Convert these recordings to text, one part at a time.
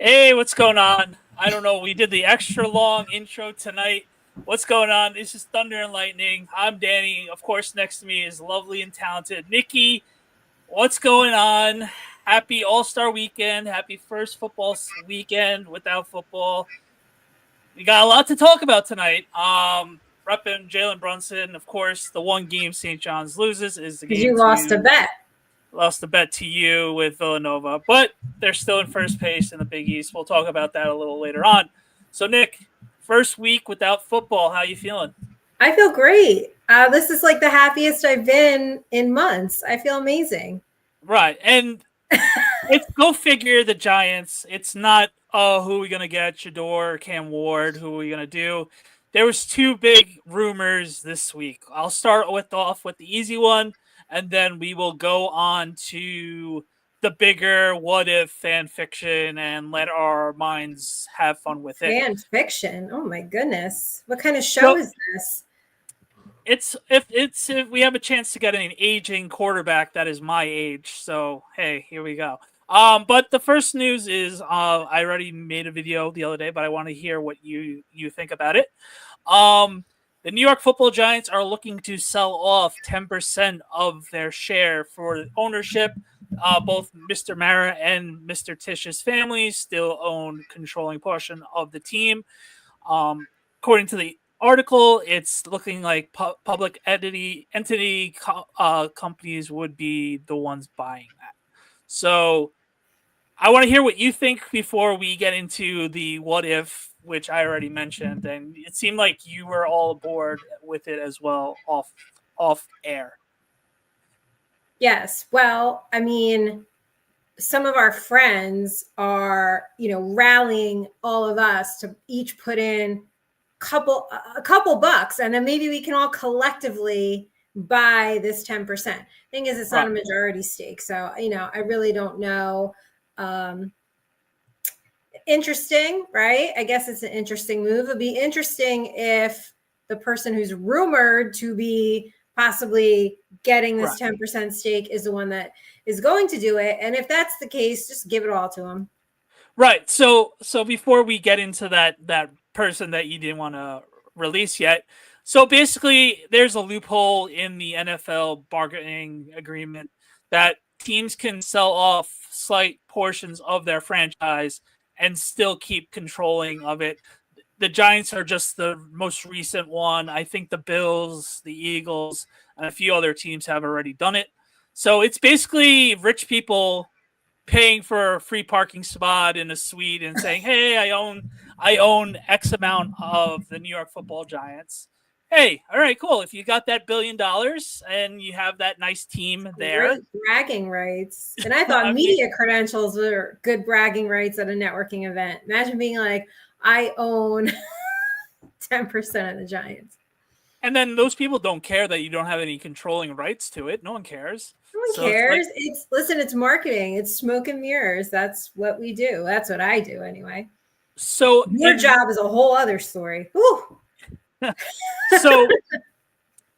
Hey, what's going on? I don't know. We did the extra long intro tonight. What's going on? This is Thunder and Lightning. I'm Danny. Of course, next to me is lovely and talented Nikki. What's going on? Happy All-Star Weekend. Happy first football weekend without football. We got a lot to talk about tonight. Repping Jalen Brunson. Of course, the one game St. John's loses is the game. You lost a bet. Lost the bet to you with Villanova, but they're still in first place in the Big East. We'll talk about that a little later on. So, Nick, first week without football, how you feeling? I feel great. This is like the happiest I've been in months. I feel amazing. Right, and it's go figure the Giants. It's not, who are we going to get, Shador or Cam Ward, who are we going to do? There was two big rumors this week. I'll start off with the easy one. And then we will go on to the bigger what if fan fiction and let our minds have fun with it. Fan fiction? Oh my goodness. What kind of show is this? It's if we have a chance to get an aging quarterback that is my age. So hey, here we go. But the first news is I already made a video the other day, but I want to hear what you think about it. The New York Football Giants are looking to sell off 10% of their share for ownership. Both Mr. Mara and Mr. Tish's families still own controlling portion of the team. According to the article, it's looking like public entity companies would be the ones buying that. So I want to hear what you think before we get into the what if, which I already mentioned, and it seemed like you were all aboard with it as well off air. Yes. Well, I mean, some of our friends are, rallying all of us to each put in a couple bucks, and then maybe we can all collectively buy this 10%. Thing is, it's not a majority stake, so I really don't know. Interesting, right? I guess it's an interesting move. It'd be interesting if the person who's rumored to be possibly getting this 10% stake is the one that is going to do it. And if that's the case, just give it all to him. Right. So before we get into that person that you didn't want to release yet, so basically there's a loophole in the NFL bargaining agreement that teams can sell off slight portions of their franchise and still keep controlling of it. The Giants are just the most recent one. I think the Bills, the Eagles, and a few other teams have already done it. So it's basically rich people paying for a free parking spot in a suite and saying, hey, I own X amount of the New York Football Giants. Hey, all right, cool. If you got that $1 billion and you have that nice team there. Great bragging rights. And I thought media credentials were good bragging rights at a networking event. Imagine being like, I own 10% of the Giants. And then those people don't care that you don't have any controlling rights to it. No one cares. No one cares. It's marketing. It's smoke and mirrors. That's what we do. That's what I do anyway. So your job is a whole other story. Whew. So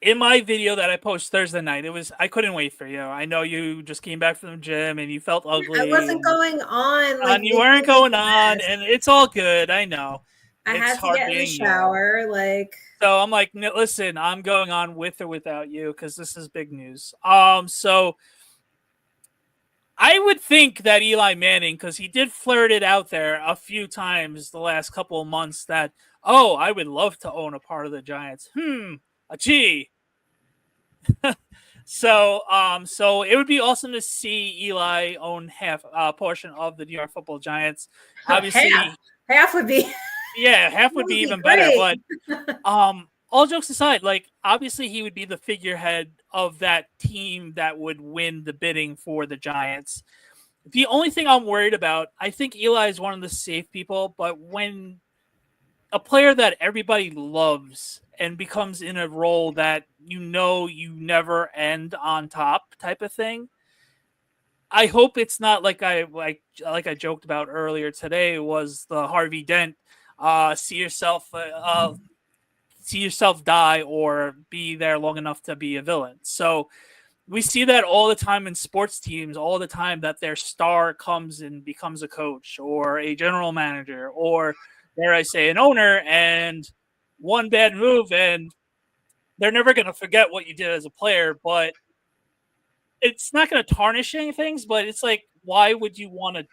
in my video that I posted Thursday night, I couldn't wait for you. I know you just came back from the gym and you felt ugly. I wasn't going on. You weren't going on, and it's all good. I know. I had to get in the shower. So I'm like, listen, I'm going on with or without you because this is big news. So I would think that Eli Manning, because he did flirt it out there a few times the last couple of months that, I would love to own a part of the Giants. Gee. So it would be awesome to see Eli own half portion of the New York Football Giants. half, Obviously, half would be yeah, half would be would be even better. great. But all jokes aside, like obviously he would be the figurehead of that team that would win the bidding for the Giants. The only thing I'm worried about, I think Eli is one of the safe people, but when a player that everybody loves and becomes in a role that you never end on top type of thing, I hope it's not like I joked about earlier today was the Harvey Dent see yourself die or be there long enough to be a villain. So we see that all the time in sports teams, all the time that their star comes and becomes a coach or a general manager or, dare I say, an owner, and one bad move, and they're never going to forget what you did as a player, but it's not going to tarnish any things. But it's like, why would you want to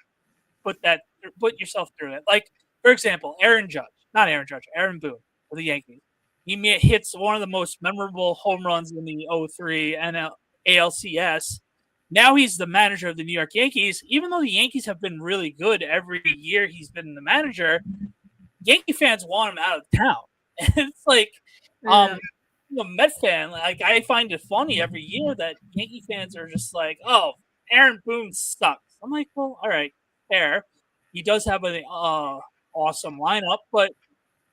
put yourself through it? Like, for example, Aaron Boone for the Yankees. He hits one of the most memorable home runs in the '03 ALCS. Now he's the manager of the New York Yankees. Even though the Yankees have been really good every year he's been the manager, Yankee fans want him out of town. And it's like, Yeah. a Met fan, like I find it funny every year that Yankee fans are just like, "Oh, Aaron Boone sucks." I'm like, well, all right, fair. He does have an awesome lineup, but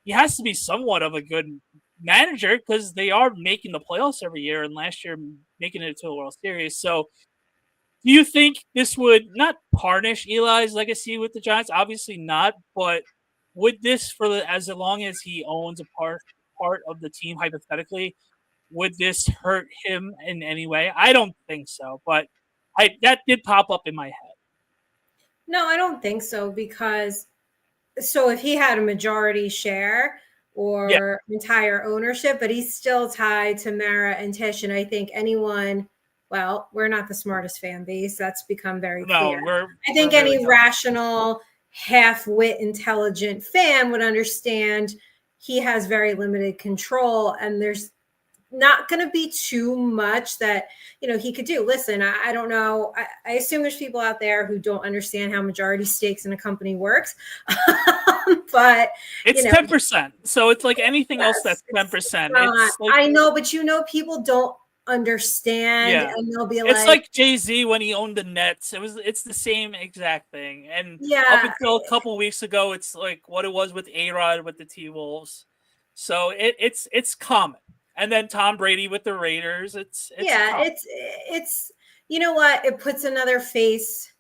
he has to be somewhat of a good manager because they are making the playoffs every year, and last year making it to the World Series. So, do you think this would not tarnish Eli's legacy with the Giants? Obviously not, but would this, as long as he owns a part of the team, hypothetically, would this hurt him in any way? I don't think so, but that did pop up in my head. No, I don't think so because so if he had a majority share Yeah, or entire ownership, but he's still tied to Mara and Tish, and I think anyone, well, we're not the smartest fan base. That's become very no, clear. I we're think really any tough. rational, half-wit, intelligent fan would understand he has very limited control, and there's not going to be too much that he could do. Listen, I don't know. I assume there's people out there who don't understand how majority stakes in a company works, but It's 10%, so it's like anything else that's it's 10%. not. It's like, I know, but people don't understand, yeah, and they'll be it's like, like Jay-Z when he owned the Nets. It's the same exact thing. And up yeah, until a couple weeks ago, it's like what it was with A-Rod with the T-Wolves. So it's common. And then Tom Brady with the Raiders. It's yeah, common. it's you know what? It puts another face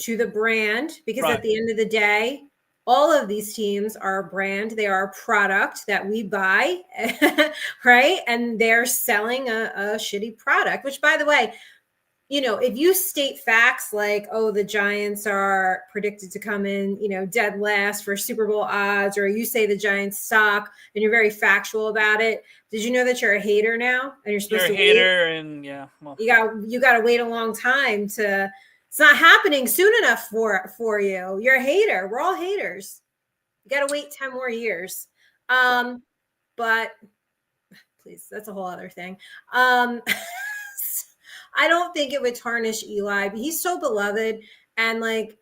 to the brand because Right. at the end of the day, all of these teams are a brand. They are a product that we buy, right? And they're selling a shitty product, which, by the way, if you state facts like, oh, the Giants are predicted to come in, dead last for Super Bowl odds, or you say the Giants suck and you're very factual about it. Did you know that you're a hater now and you're supposed You're a to wait? hater, and yeah, well, You got to wait a long time to. It's not happening soon enough for you. You're a hater. We're all haters. You got to wait 10 more years. But please, that's a whole other thing. I don't think it would tarnish Eli, but he's so beloved. And like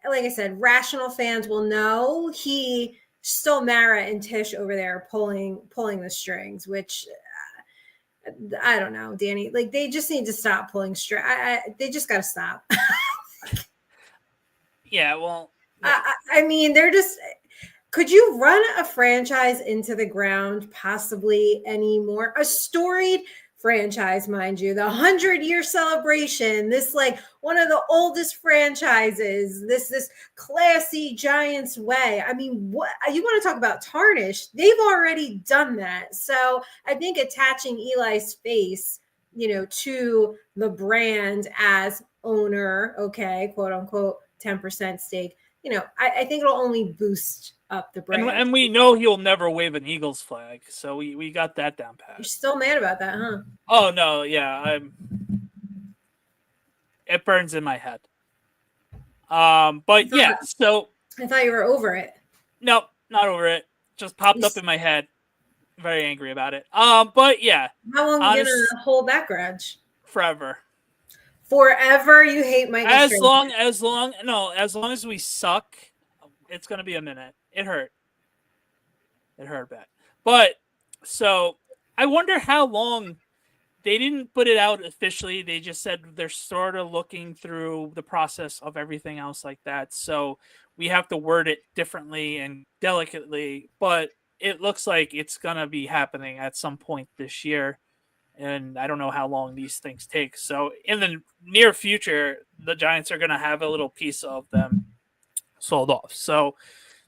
I said, rational fans will know he still Mara and Tish over there pulling the strings, which I don't know, Danny. Like they just need to stop pulling strings. They just got to stop. yeah, well, I mean, they're just. Could you run a franchise into the ground possibly anymore? A storied franchise, mind you, the 100-year celebration, this like one of the oldest franchises, this classy Giants way. I mean, what you want to talk about tarnish? They've already done that. So I think attaching Eli's face, to the brand as owner, okay, quote unquote, 10% stake, I think it'll only boost up the brand. and we know he'll never wave an Eagles flag, so we got that down pat. You're still mad about that, huh? Oh no, yeah, it burns in my head. But yeah, so I thought you were over it. No, not over it. Just popped up in my head. Very angry about it. But yeah. How long are you gonna hold that grudge? forever. Forever, you hate Michael Strahan. As long as we suck, it's gonna be a minute. It hurt bad. But so I wonder how long. They didn't put it out officially. They just said they're sort of looking through the process of everything else like that. So we have to word it differently and delicately, but it looks like it's going to be happening at some point this year. And I don't know how long these things take. So in the near future, the Giants are going to have a little piece of them sold off. So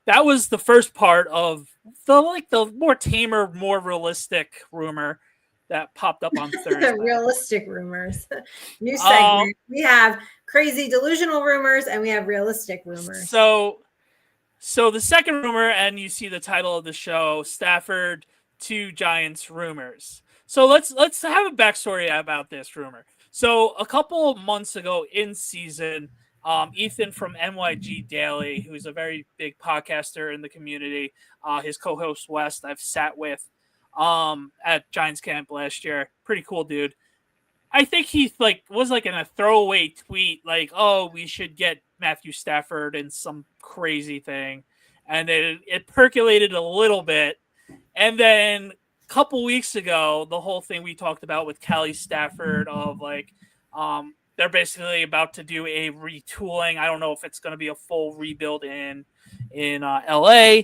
that was the first part of the more tamer, more realistic rumor that popped up on Thursday. Realistic rumors. New segment. We have crazy delusional rumors and we have realistic rumors. So the second rumor, and you see the title of the show, Stafford to Giants rumors. So let's have a backstory about this rumor. So a couple of months ago in season, Ethan from NYG Daily, who's a very big podcaster in the community, his co-host West, I've sat with at Giants camp last year. Pretty cool dude. I think he was in a throwaway tweet like, "Oh, we should get Matthew Stafford in some crazy thing," and it percolated a little bit, and then a couple weeks ago, the whole thing we talked about with Kelly Stafford of they're basically about to do a retooling. I don't know if it's going to be a full rebuild in LA.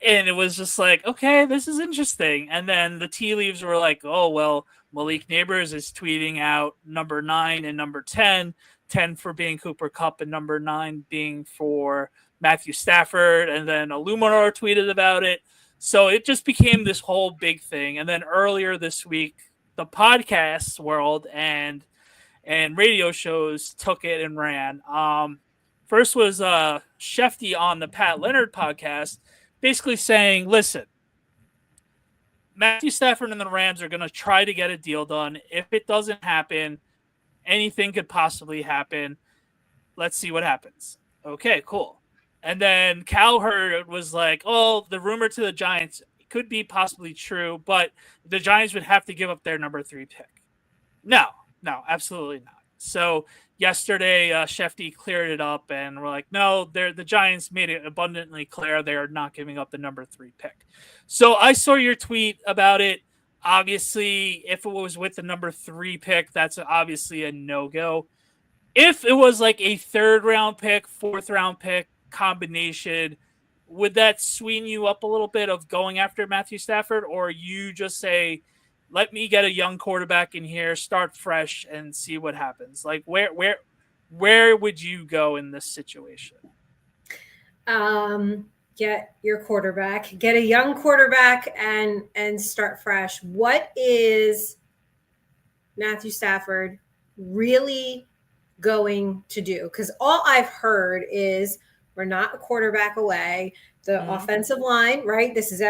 And it was just like, okay, this is interesting. And then the tea leaves were like, oh, well, Malik Neighbors is tweeting out number 9 and number 10, 10 for being Cooper Kupp and number 9 being for Matthew Stafford. And then Illuminor tweeted about it. So it just became this whole big thing. And then earlier this week, the podcast world and radio shows took it and ran. First was Shefty on the Pat Leonard podcast, basically saying, listen, Matthew Stafford and the Rams are going to try to get a deal done. If it doesn't happen, anything could possibly happen. Let's see what happens. Okay, cool. And then Cowherd was like, oh, the rumor to the Giants could be possibly true, but the Giants would have to give up their number 3 pick. No, absolutely not. So yesterday, Shefty cleared it up, and we're like, no, the Giants made it abundantly clear they are not giving up the number 3 pick. So I saw your tweet about it. Obviously, if it was with the number 3 pick, that's obviously a no-go. If it was like a 3rd round pick, 4th round pick combination, would that sweeten you up a little bit of going after Matthew Stafford, or you just say, let me get a young quarterback in here, start fresh, and see what happens? Like, where would you go in this situation? Get your quarterback, get a young quarterback, and start fresh. What is Matthew Stafford really going to do? Because all I've heard is we're not a quarterback away. The offensive line, right? This is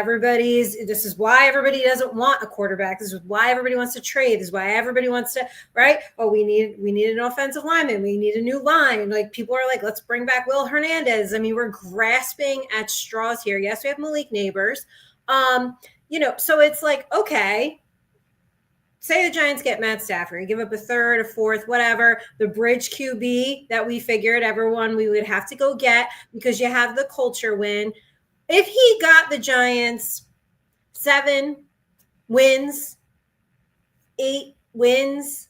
why everybody doesn't want a quarterback. This is why everybody wants to trade. This is why everybody wants to, right? Oh, we need an offensive lineman. We need a new line. Like, people are like, let's bring back Will Hernandez. I mean, we're grasping at straws here. Yes, we have Malik Neighbors. So it's like, okay, say the Giants get Matt Stafford, give up a 3rd, a 4th, whatever, the bridge QB that we figured everyone we would have to go get because you have the culture win. If he got the Giants 7 wins, 8 wins,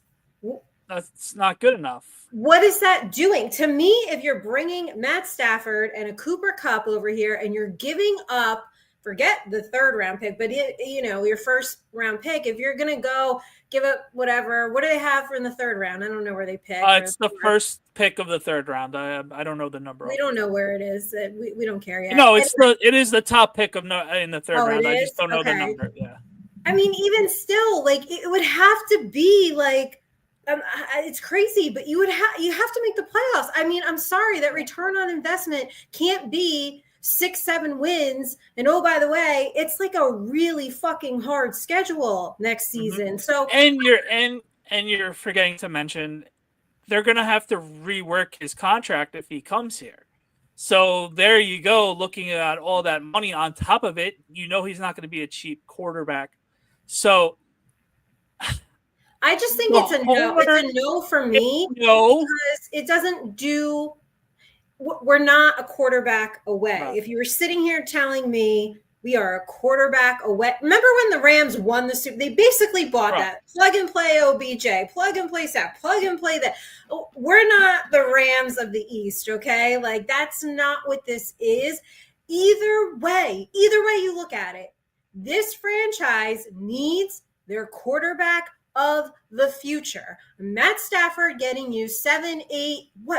that's not good enough. What is that doing? To me, if you're bringing Matt Stafford and a Cooper Kupp over here and you're giving up, forget the 3rd round pick, but your 1st round pick, if you're going to go give up whatever, what do they have for in the 3rd round? I don't know where they pick. It's the 1st pick of the 3rd round. I don't know the number. We don't know where it is. We don't care yet. No, it is the top pick in the 3rd round. I just don't know the number. Yeah. I mean, even still, like, it would have to be like, it's crazy, but you have to make the playoffs. I mean, I'm sorry, that return on investment can't be 6-7 wins. And oh, by the way, it's like a really fucking hard schedule next season. So and you're forgetting to mention they're gonna have to rework his contract if he comes here. So there you go, looking at all that money on top of it, he's not going to be a cheap quarterback. So I just think The it's a no. It's a no for me no. because it doesn't do. We're not a quarterback away. Right. If you were sitting here telling me we are a quarterback away, remember when the Rams won the Super? They basically bought that plug and play OBJ, plug and play Sack, plug and play that. We're not the Rams of the East, okay? Like that's not what this is. Either way you look at it, this franchise needs their quarterback of the future. Matt Stafford getting you 7, 8,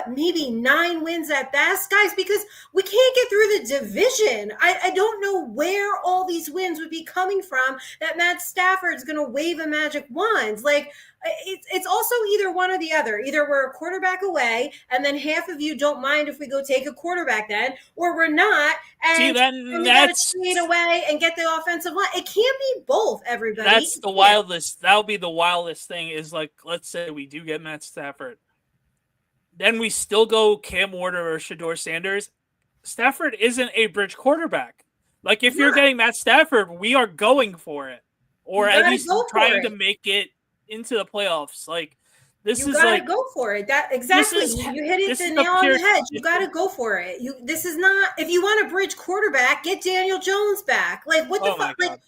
maybe 9 wins at best, guys, because we can't get through the division. I don't know where all these wins would be coming from that Matt Stafford's going to wave a magic wand. Like, it's also either one or the other. Either we're a quarterback away, and then half of you don't mind if we go take a quarterback then, or we're not, and we got to trade away and get the offensive line. It can't be both, everybody. That's the wildest. That'll be the wildest thing is like, let's say we do get Matt Stafford. Then we still go Cam Warner or Shedeur Sanders. Stafford isn't a bridge quarterback. Like, if you're getting Matt Stafford, we are going for it. Or at least trying to make it into the playoffs. Like, this is like, go for it. That exactly. You hit it the nail on the head. You got to go for it. This is not, if you want a bridge quarterback, get Daniel Jones back. Like, what the fuck? Like,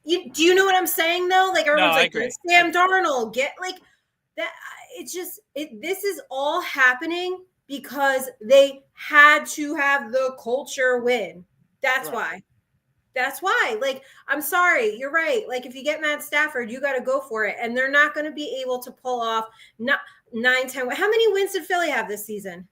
do you know what I'm saying though? Like, everyone's like, get Sam Darnold, get like that. It's just, this is all happening because they had to have the culture win. That's why. That's why. Like, I'm sorry. You're right. Like, if you get Matt Stafford, you got to go for it. And they're not going to be able to pull off 9, 10. How many wins did Philly have this season?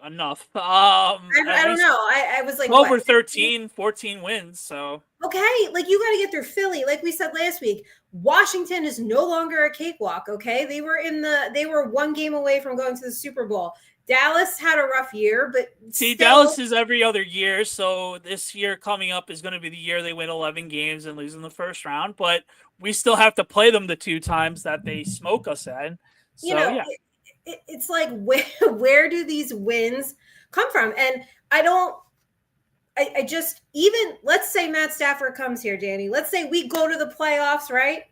Enough. I don't know. I was like, 12 or 13, 14 wins. So, okay. Like, you got to get through Philly. Like we said last week, Washington is no longer a cakewalk. Okay. They were 1 game away from going to the Super Bowl. Dallas had a rough year, but Dallas is every other year. So this year coming up is going to be the year they win 11 games and lose in the first round. But we still have to play them the 2 times that they smoke us in. So, it's like, where do these wins come from? And I just, even, let's say Matt Stafford comes here, Danny. Let's say we go to the playoffs, right?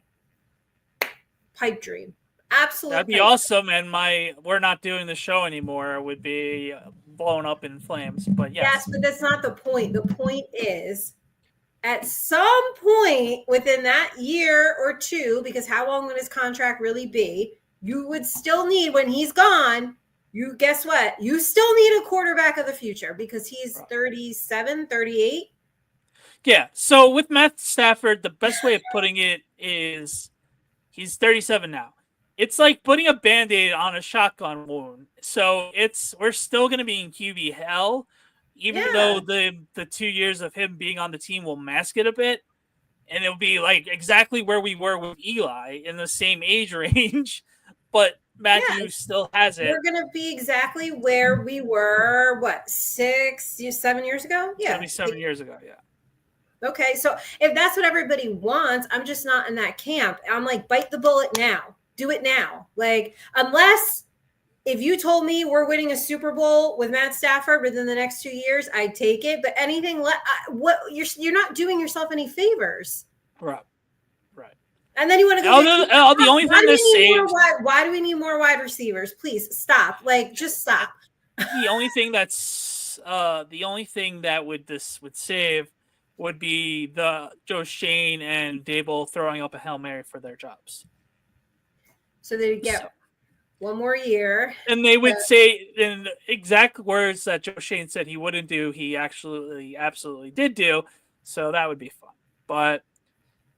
Pipe dream. Absolutely. That'd be awesome. And we're not doing the show anymore would be blown up in flames. But yes, but that's not the point. The point is, at some point within that year or 2, because how long would his contract really be? You would still need, when he's gone, guess what? You still need a quarterback of the future because he's 37, 38. Yeah. So with Matt Stafford, the best way of putting it is he's 37 now. It's like putting a Band-Aid on a shotgun wound. So we're still going to be in QB hell, even though the 2 years of him being on the team will mask it a bit. And it'll be like exactly where we were with Eli in the same age range. But Matthew still has it. We're going to be exactly where we were, 7 years ago? Yeah. 27 years ago, yeah. Okay, so if that's what everybody wants, I'm just not in that camp. I'm like, bite the bullet now. Do it now. Like, unless if you told me we're winning a Super Bowl with Matt Stafford within the next 2 years, I'd take it. But anything, you're not doing yourself any favors. Right. And then you want to go. The only thing that saves. Why do we need more wide receivers? Please stop. Like, just stop. The only thing that would save would be the Joe Shane and Dable throwing up a Hail Mary for their jobs. So they get 1 more year. And they would say in exact words that Joe Shane said he wouldn't do, he absolutely did do. So that would be fun. But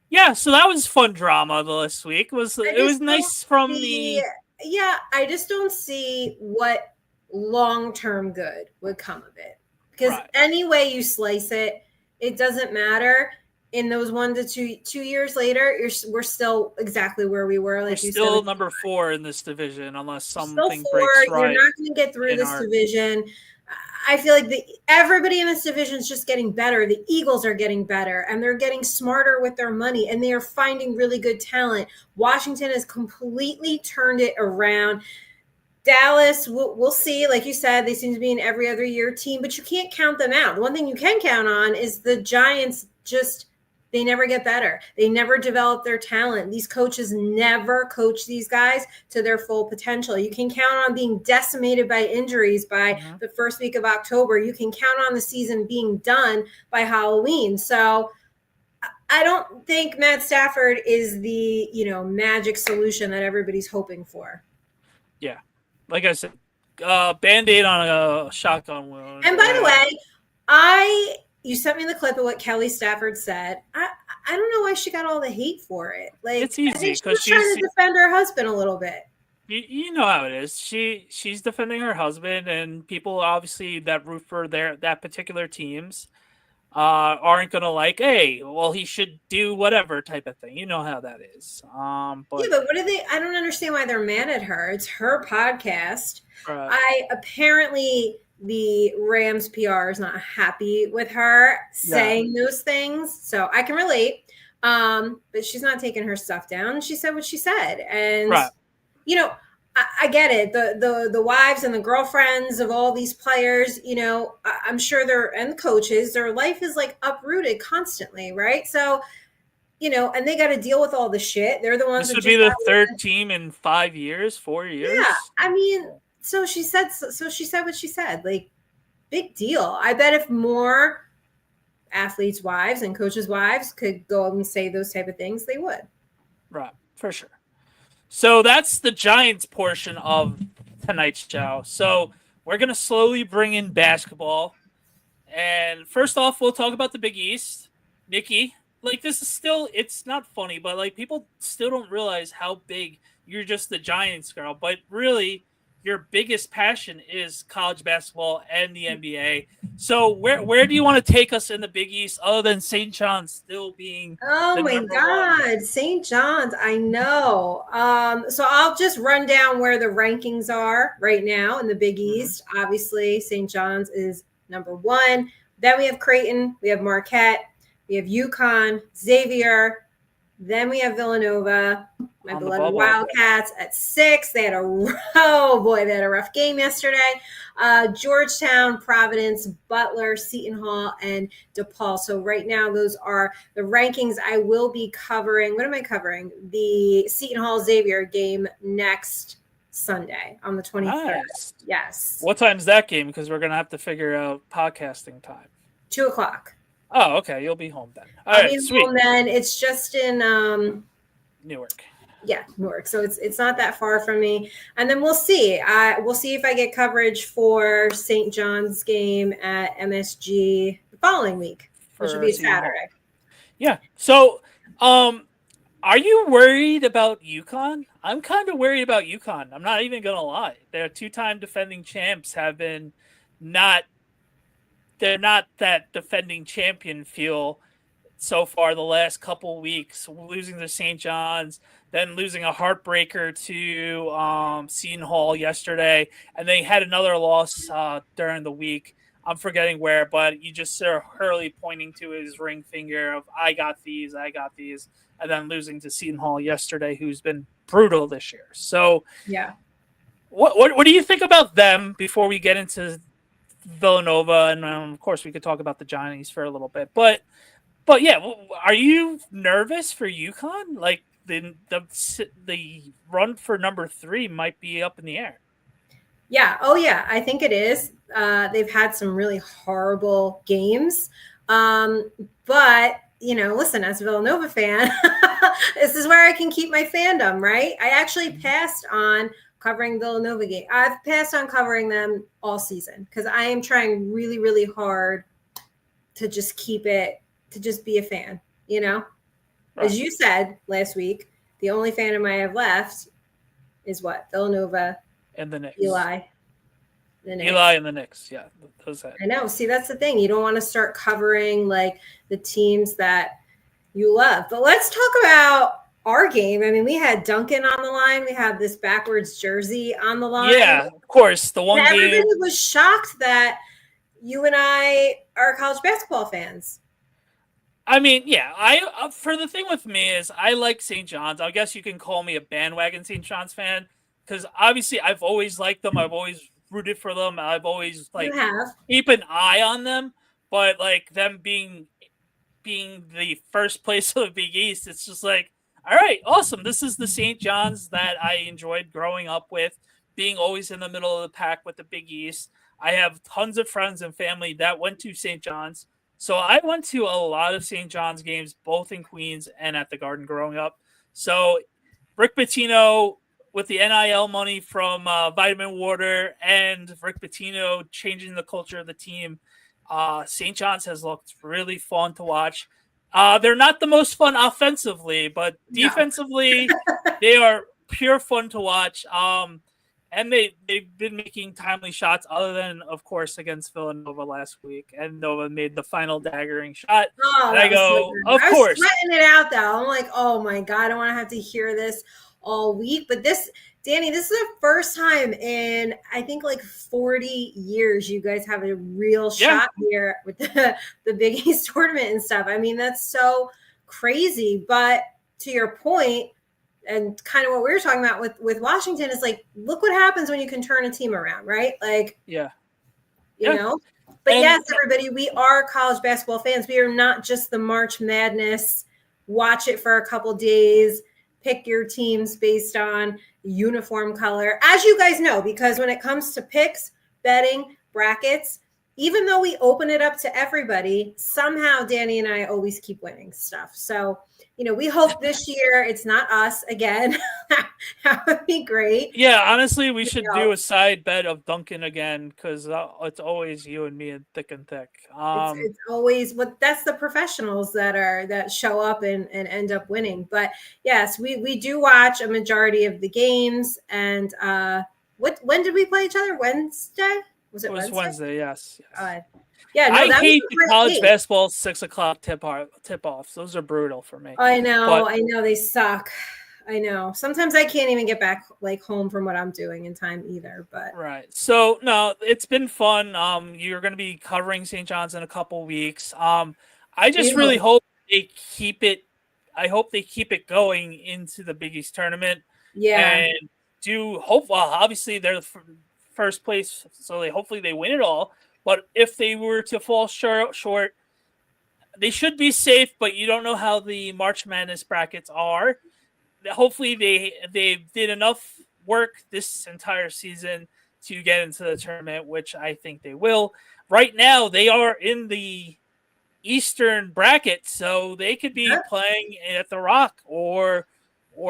yeah, so that was fun drama this week. It was nice from the. Yeah, I just don't see what long-term good would come of it. Because any way you slice it, it doesn't matter. In those 1 to 2 years later, we're still exactly where we were. Like, we're still number 4 in this division, unless something breaks right. You're not going to get through this division. I feel like everybody in this division is just getting better. The Eagles are getting better, and they're getting smarter with their money, and they are finding really good talent. Washington has completely turned it around. Dallas, we'll see. Like you said, they seem to be an every other year team, but you can't count them out. The one thing you can count on is the Giants just they never get better. They never develop their talent. These coaches never coach these guys to their full potential. You can count on being decimated by injuries by the first week of October. You can count on the season being done by Halloween. So I don't think Matt Stafford is the, magic solution that everybody's hoping for. Yeah. Like I said, Band-Aid on a shotgun wound. And by the way, you sent me the clip of what Kelly Stafford said. I don't know why she got all the hate for it. Like, it's easy, I think she was trying to defend her husband a little bit. You know how it is. She's defending her husband, and people obviously that root for that particular teams aren't gonna like, hey, well, he should do whatever type of thing. You know how that is. But what are they? I don't understand why they're mad at her. It's her podcast. Apparently the Rams PR is not happy with her saying those things, so I can relate. But she's not taking her stuff down. She said what she said, and I get it. The wives and the girlfriends of all these players, I'm sure and coaches, their life is like uprooted constantly, right? So, and they got to deal with all the shit. They're the ones. This would be the third team in 4 years. Yeah, I mean, so she said what she said. Like, big deal. I bet if more athletes' wives and coaches' wives could go and say those type of things, they would. Right, for sure. So that's the Giants portion of tonight's show. So we're going to slowly bring in basketball. And first off, we'll talk about the Big East. Nikki, this is still, it's not funny, but people still don't realize how big you're just the Giants girl. But really, your biggest passion is college basketball and the NBA. So where do you want to take us in the Big East other than St. John's still being my God, St. John's, I know. So I'll just run down where the rankings are right now in the Big East. Obviously, St. John's is number 1. Then we have Creighton, we have Marquette, we have UConn, Xavier. Then we have Villanova, my beloved Wildcats at 6. They had a rough game yesterday. Georgetown, Providence, Butler, Seton Hall, and DePaul. So right now, those are the rankings I will be covering. What am I covering? The Seton Hall Xavier game next Sunday on the 25th. Nice. Yes. What time's that game? Because we're going to have to figure out podcasting time. 2:00. Oh, okay. You'll be home then. I'll be home then. It's just in Newark. Yeah, Newark. So it's not that far from me. And then we'll see. We'll see if I get coverage for St. John's game at MSG the following week, which will be Saturday. Yeah. So, are you worried about UConn? I'm kind of worried about UConn. I'm not even gonna lie. Their 2-time defending champs have been they're not that defending champion feel so far the last couple weeks, losing to St. John's, then losing a heartbreaker to Seton Hall yesterday, and they had another loss during the week. I'm forgetting where, but you just saw Hurley pointing to his ring finger of I got these, and then losing to Seton Hall yesterday, who's been brutal this year. So, yeah, what do you think about them before we get into Villanova, and of course we could talk about the Johnnies for a little bit, but yeah, are you nervous for UConn? Like the run for number 3 might be up in the air. Yeah. Oh yeah, I think it is. They've had some really horrible games, but listen, as a Villanova fan, this is where I can keep my fandom, right? I actually passed on covering Villanova game. I've passed on covering them all season because I am trying really, really hard to just keep it, to just be a fan, Right. As you said last week, the only fandom I have left is what? Villanova and the Knicks. Eli and the Knicks. Yeah. I know. See, that's the thing. You don't want to start covering the teams that you love. But let's talk about our game. I mean, we had Duncan on the line. We had this backwards jersey on the line. Yeah, of course. The one game. Everybody was shocked that you and I are college basketball fans. I mean, yeah. I for the thing with me is I like St. John's. I guess you can call me a bandwagon St. John's fan because obviously I've always liked them. I've always rooted for them. I've always keep an eye on them. But them being being the first place of the Big East, it's just like, all right, awesome. This is the St. John's that I enjoyed growing up with, being always in the middle of the pack with the Big East. I have tons of friends and family that went to St. John's. So I went to a lot of St. John's games, both in Queens and at the Garden growing up. So Rick Pitino with the NIL money from Vitamin Water and Rick Pitino changing the culture of the team, St. John's has looked really fun to watch. They're not the most fun offensively, but defensively, they are pure fun to watch. And they've been making timely shots, other than, of course, against Villanova last week. And Nova made the final daggering shot. Oh, and I go, so of course. I was sweating it out, though. I'm like, oh, my God, I don't want to have to hear this all week. But this, Danny, this is the first time in, I think, like 40 years you guys have a real shot here with the Big East tournament and stuff. I mean, that's so crazy. But to your point, and kind of what we were talking about with Washington is like, look what happens when you can turn a team around, right? Like, you know, but yes, everybody, we are college basketball fans. We are not just the March Madness, watch it for a couple days, pick your teams based on uniform color, as you guys know, because when it comes to picks, betting, brackets, even though we open it up to everybody, somehow Danny and I always keep winning stuff. So, you know, we hope this year it's not us again. That would be great. Yeah, honestly, we should do a side bet of Duncan again, because it's always you and me in thick and thick. It's always that's the professionals that show up and end up winning. But yes, we do watch a majority of the games. And when did we play each other? Wednesday? It was Wednesday, yes. Yeah, no, I hate the college basketball 6:00 tip-offs. Those are brutal for me. I know they suck. I know. Sometimes I can't even get back like home from what I'm doing in time either. But right. So no, it's been fun. You're going to be covering St. John's in a couple weeks. I just really hope they keep it. I hope they keep it going into the Big East tournament. Yeah. And obviously they're the first place, so hopefully they win it all. But if they were to fall short, they should be safe. But you don't know how the March Madness brackets are. Hopefully they did enough work this entire season to get into the tournament, which I think they will. Right now, they are in the Eastern bracket, so they could be playing at the Rock or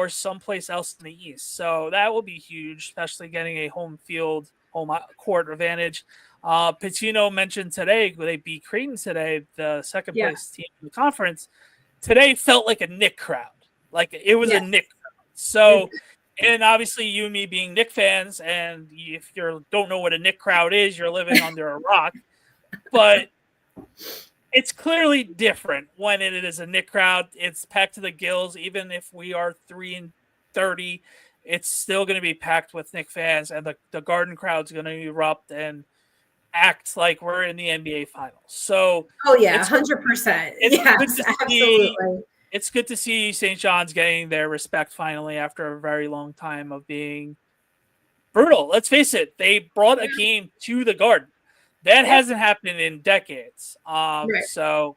someplace else in the East. So that will be huge, especially getting a home court advantage. Pitino mentioned today, they beat Creighton today, the second place team in the conference. Today felt like a Knick crowd. Like it was a Knick crowd. So, and obviously you and me being Knick fans, and if you don't know what a Knick crowd is, you're living under a rock. But it's clearly different when it is a Knick crowd. It's packed to the gills. Even if we are 3-30, it's still going to be packed with Knick fans, and the Garden crowd's going to erupt and act like we're in the NBA Finals. So, 100%. Yes, absolutely. It's good to see St. John's getting their respect finally after a very long time of being brutal. Let's face it, they brought a game to the Garden. That hasn't happened in decades. So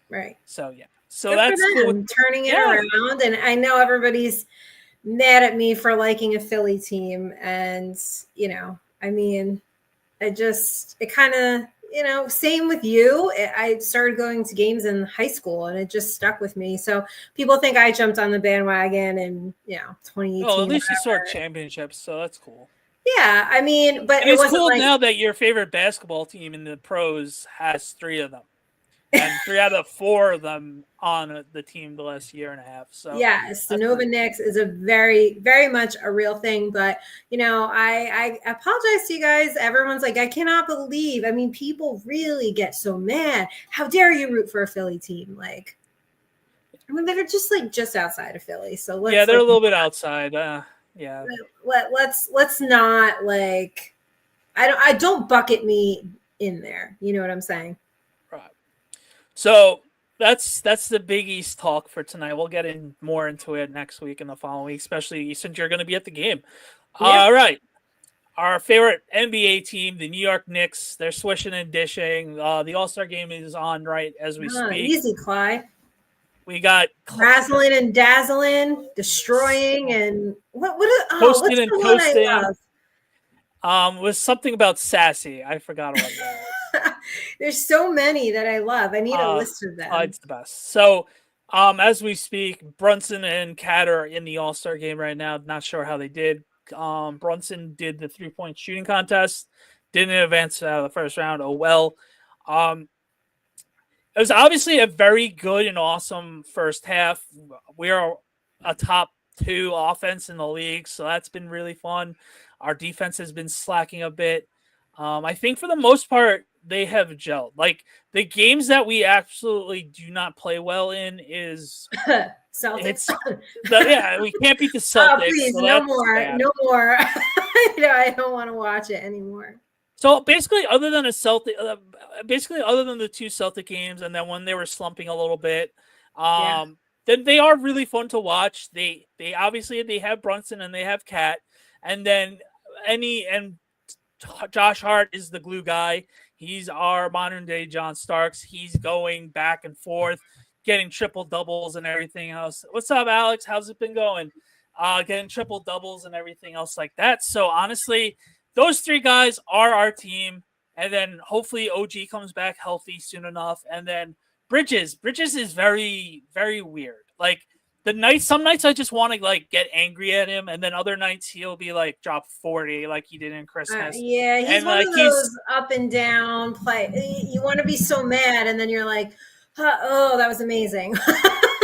yeah. So good that's cool. Turning it around. And I know everybody's mad at me for liking a Philly team. And, you know, I mean, it kind of, you know, same with you. I started going to games in high school and it just stuck with me. So people think I jumped on the bandwagon in, 2018. Well, at least you saw championships, so that's cool. Yeah, I mean, but it's cool now that your favorite basketball team in the pros has 3 of them. And 3 out of 4 of them on the team the last year and a half. So yes, the Nova Knicks is a very, very much a real thing. But I apologize to you guys. Everyone's like, I cannot believe. I mean, people really get so mad. How dare you root for a Philly team? Like, I mean, they're just outside of Philly. So they're a little bit outside. Let's not like. I don't bucket me in there. You know what I'm saying? So that's the Big East talk for tonight. We'll get more into it next week and the following week, especially since you're going to be at the game. Yeah. All right. our favorite NBA team, the New York Knicks. They're swishing and dishing. The All-Star game is on right as we speak. Easy, Clyde. We got razzling and dazzling, destroying, and what's toasting the and one I coasting. love? Was something about sassy. I forgot what it was. There's so many that I love. I need a list of them. Clyde's the best. So, as we speak, Brunson and Cat are in the All-Star game right now. Not sure how they did. Brunson did the 3-point shooting contest, didn't advance out of the first round. Oh well. It was obviously a very good and awesome first half. We are a top 2 offense in the league, so that's been really fun. Our defense has been slacking a bit. I think for the most part, they have gelled. Like the games that we absolutely do not play well in is Celtics. We can't beat the Celtics. Oh, please, so no more. Bad. No more. I don't want to watch it anymore. So basically, other than other than the 2 Celtic games, and then when they were slumping a little bit, then they are really fun to watch. They obviously they have Brunson and they have Cat, and then Josh Hart is the glue guy. He's our modern day John Starks. He's going back and forth, getting triple doubles and everything else. What's up, Alex? How's it been going? Getting triple doubles and everything else like that. So honestly, those 3 guys are our team. And then hopefully OG comes back healthy soon enough. And then Bridges is very, very weird. Like some nights I just want to like get angry at him, and then other nights he'll be like drop 40 like he did in Christmas. He's one of those up and down play. You want to be so mad, and then you're like, oh, that was amazing.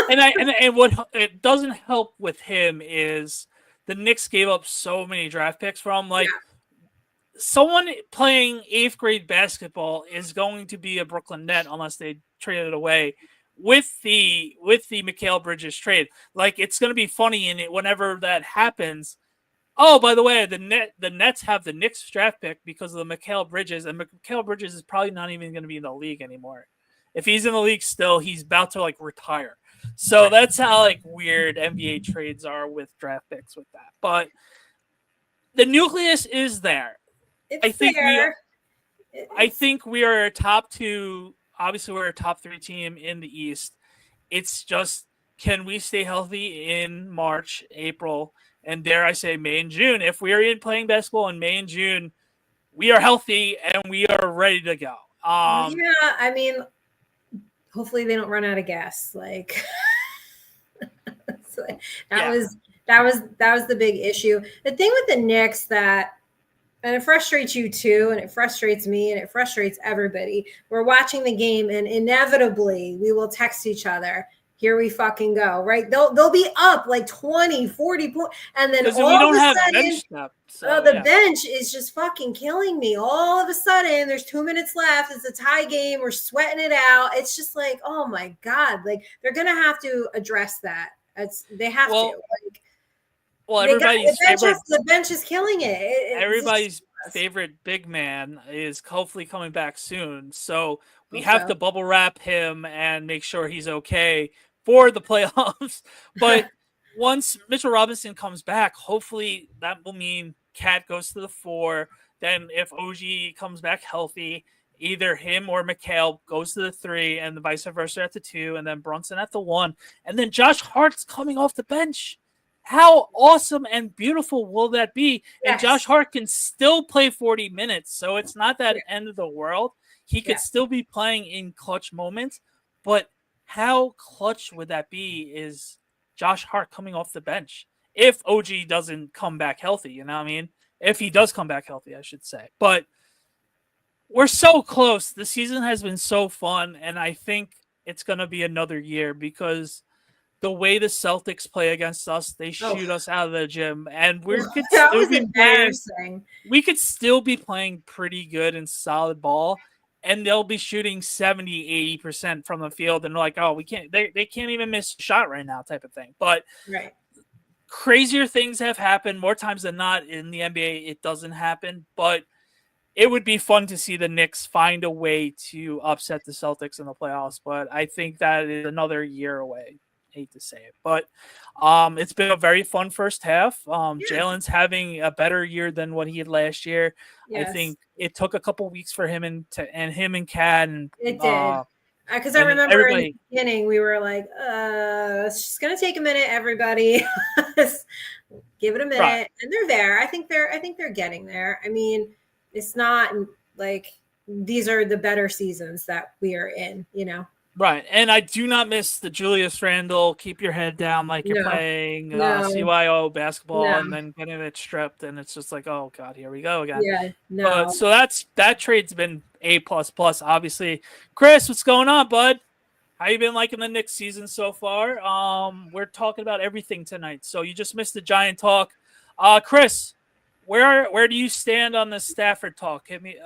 and what it doesn't help with him is the Knicks gave up so many draft picks from someone playing 8th grade basketball is going to be a Brooklyn Net unless they trade it away with the Mikal Bridges trade. Like it's going to be funny in it whenever that happens. Oh, by the way, the Nets have the Knicks draft pick because of the Mikal Bridges, and Mikal Bridges is probably not even going to be in the league anymore. If he's in the league still, he's about to like retire. So that's how like weird NBA trades are with draft picks with that. But the nucleus is there. I think we are a top 2. Obviously, we're a top 3 team in the East. It's just, can we stay healthy in March, April, and dare I say May and June? If we are in playing basketball in May and June, we are healthy and we are ready to go. I mean, hopefully they don't run out of gas. Like that was the big issue. The thing with the Knicks and it frustrates you too, and it frustrates me, and it frustrates everybody. We're watching the game, and inevitably we will text each other, here we fucking go, right? They'll be up like 20, 40 points, and then all of a sudden, the bench is just fucking killing me. All of a sudden, there's 2 minutes left. It's a tie game. We're sweating it out. It's just like, oh my God. Like, they're going to have to address that. They have to. Like, well, the bench is killing it. Everybody's favorite big man is hopefully coming back soon. So we have to bubble wrap him and make sure he's okay for the playoffs. But once Mitchell Robinson comes back, hopefully that will mean Cat goes to the 4. Then if OG comes back healthy, either him or Mikal goes to the 3, and the vice versa at the 2, and then Brunson at the 1. And then Josh Hart's coming off the bench. How awesome and beautiful will that be? Yes. And Josh Hart can still play 40 minutes, so it's not that end of the world. He could still be playing in clutch moments, but how clutch would that be is Josh Hart coming off the bench if OG doesn't come back healthy, you know what I mean? If he does come back healthy, I should say. But we're so close. The season has been so fun, and I think it's going to be another year because the way the Celtics play against us, they shoot us out of the gym, and we could still be playing pretty good and solid ball, and they'll be shooting 70-80% from the field, and they're like, oh, we can't. They can't even miss a shot right now, type of thing. But crazier things have happened more times than not in the NBA. It doesn't happen, but it would be fun to see the Knicks find a way to upset the Celtics in the playoffs. But I think that is another year away. hate to say it, but it's been a very fun first half. Yeah. Jalen's having a better year than what he had last year. I Yes. think it took a couple weeks for him and him and Cat It did. Because I and remember in the everybody. beginning we were like, it's just gonna take a minute, everybody. Give it a Right. minute. And they're there. I think they're getting there. I mean, it's not like these are the better seasons that we are in, you know. Right, and I do not miss the Julius Randle keep your head down like you're No, playing no, CYO basketball, no. and then getting it stripped, and it's just like, oh god, here we go again. Yeah, But no. so that trade's been A plus plus, obviously. Chris, what's going on, bud? How you been liking the Knicks season so far? We're talking about everything tonight, so you just missed the Giant talk. Chris, where do you stand on the Stafford talk? Hit me.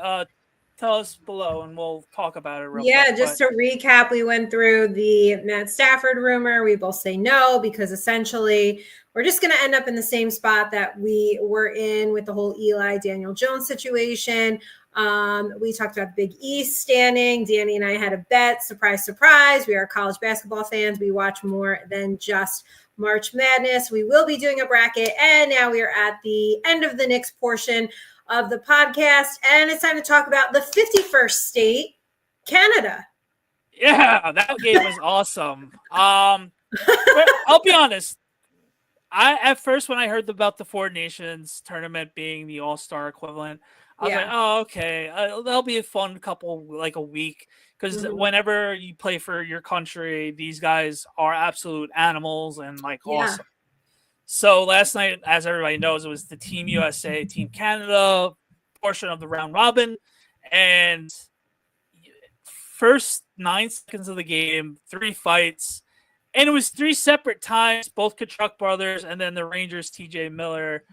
Tell us below, and we'll talk about it real quick. Yeah, just to recap, we went through the Matt Stafford rumor. We both say no because essentially we're just going to end up in the same spot that we were in with the whole Eli Daniel Jones situation. We talked about the Big East standing. Danny and I had a bet. Surprise, surprise. We are college basketball fans. We watch more than just March Madness. We will be doing a bracket. And now we are at the end of the Knicks portion of the podcast, and it's time to talk about the 51st state, Canada. Yeah, that game was awesome. I'll be honest. At first when I heard about the Four Nations tournament being the All-Star equivalent, I was like, oh, okay, that'll be a fun couple, like a week, because whenever you play for your country, these guys are absolute animals and like awesome. So last night, as everybody knows, it was the Team USA, Team Canada portion of the round robin. And first 9 seconds of the game, 3 fights. And it was 3 separate times, both Kachuk brothers, and then the Rangers, TJ Miller,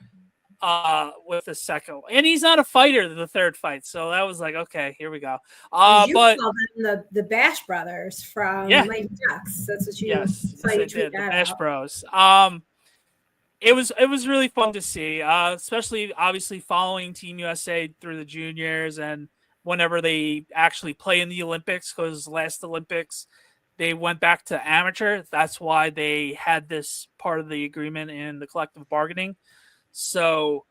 with the second. And he's not a fighter, the third fight. So that was like, okay, here we go. You But call them the Bash Brothers from Mighty Ducks. That's what you yes, I did. The Bash Bros. It was really fun to see, especially obviously following Team USA through the juniors and whenever they actually play in the Olympics, because last Olympics they went back to amateur. That's why they had this part of the agreement in the collective bargaining. So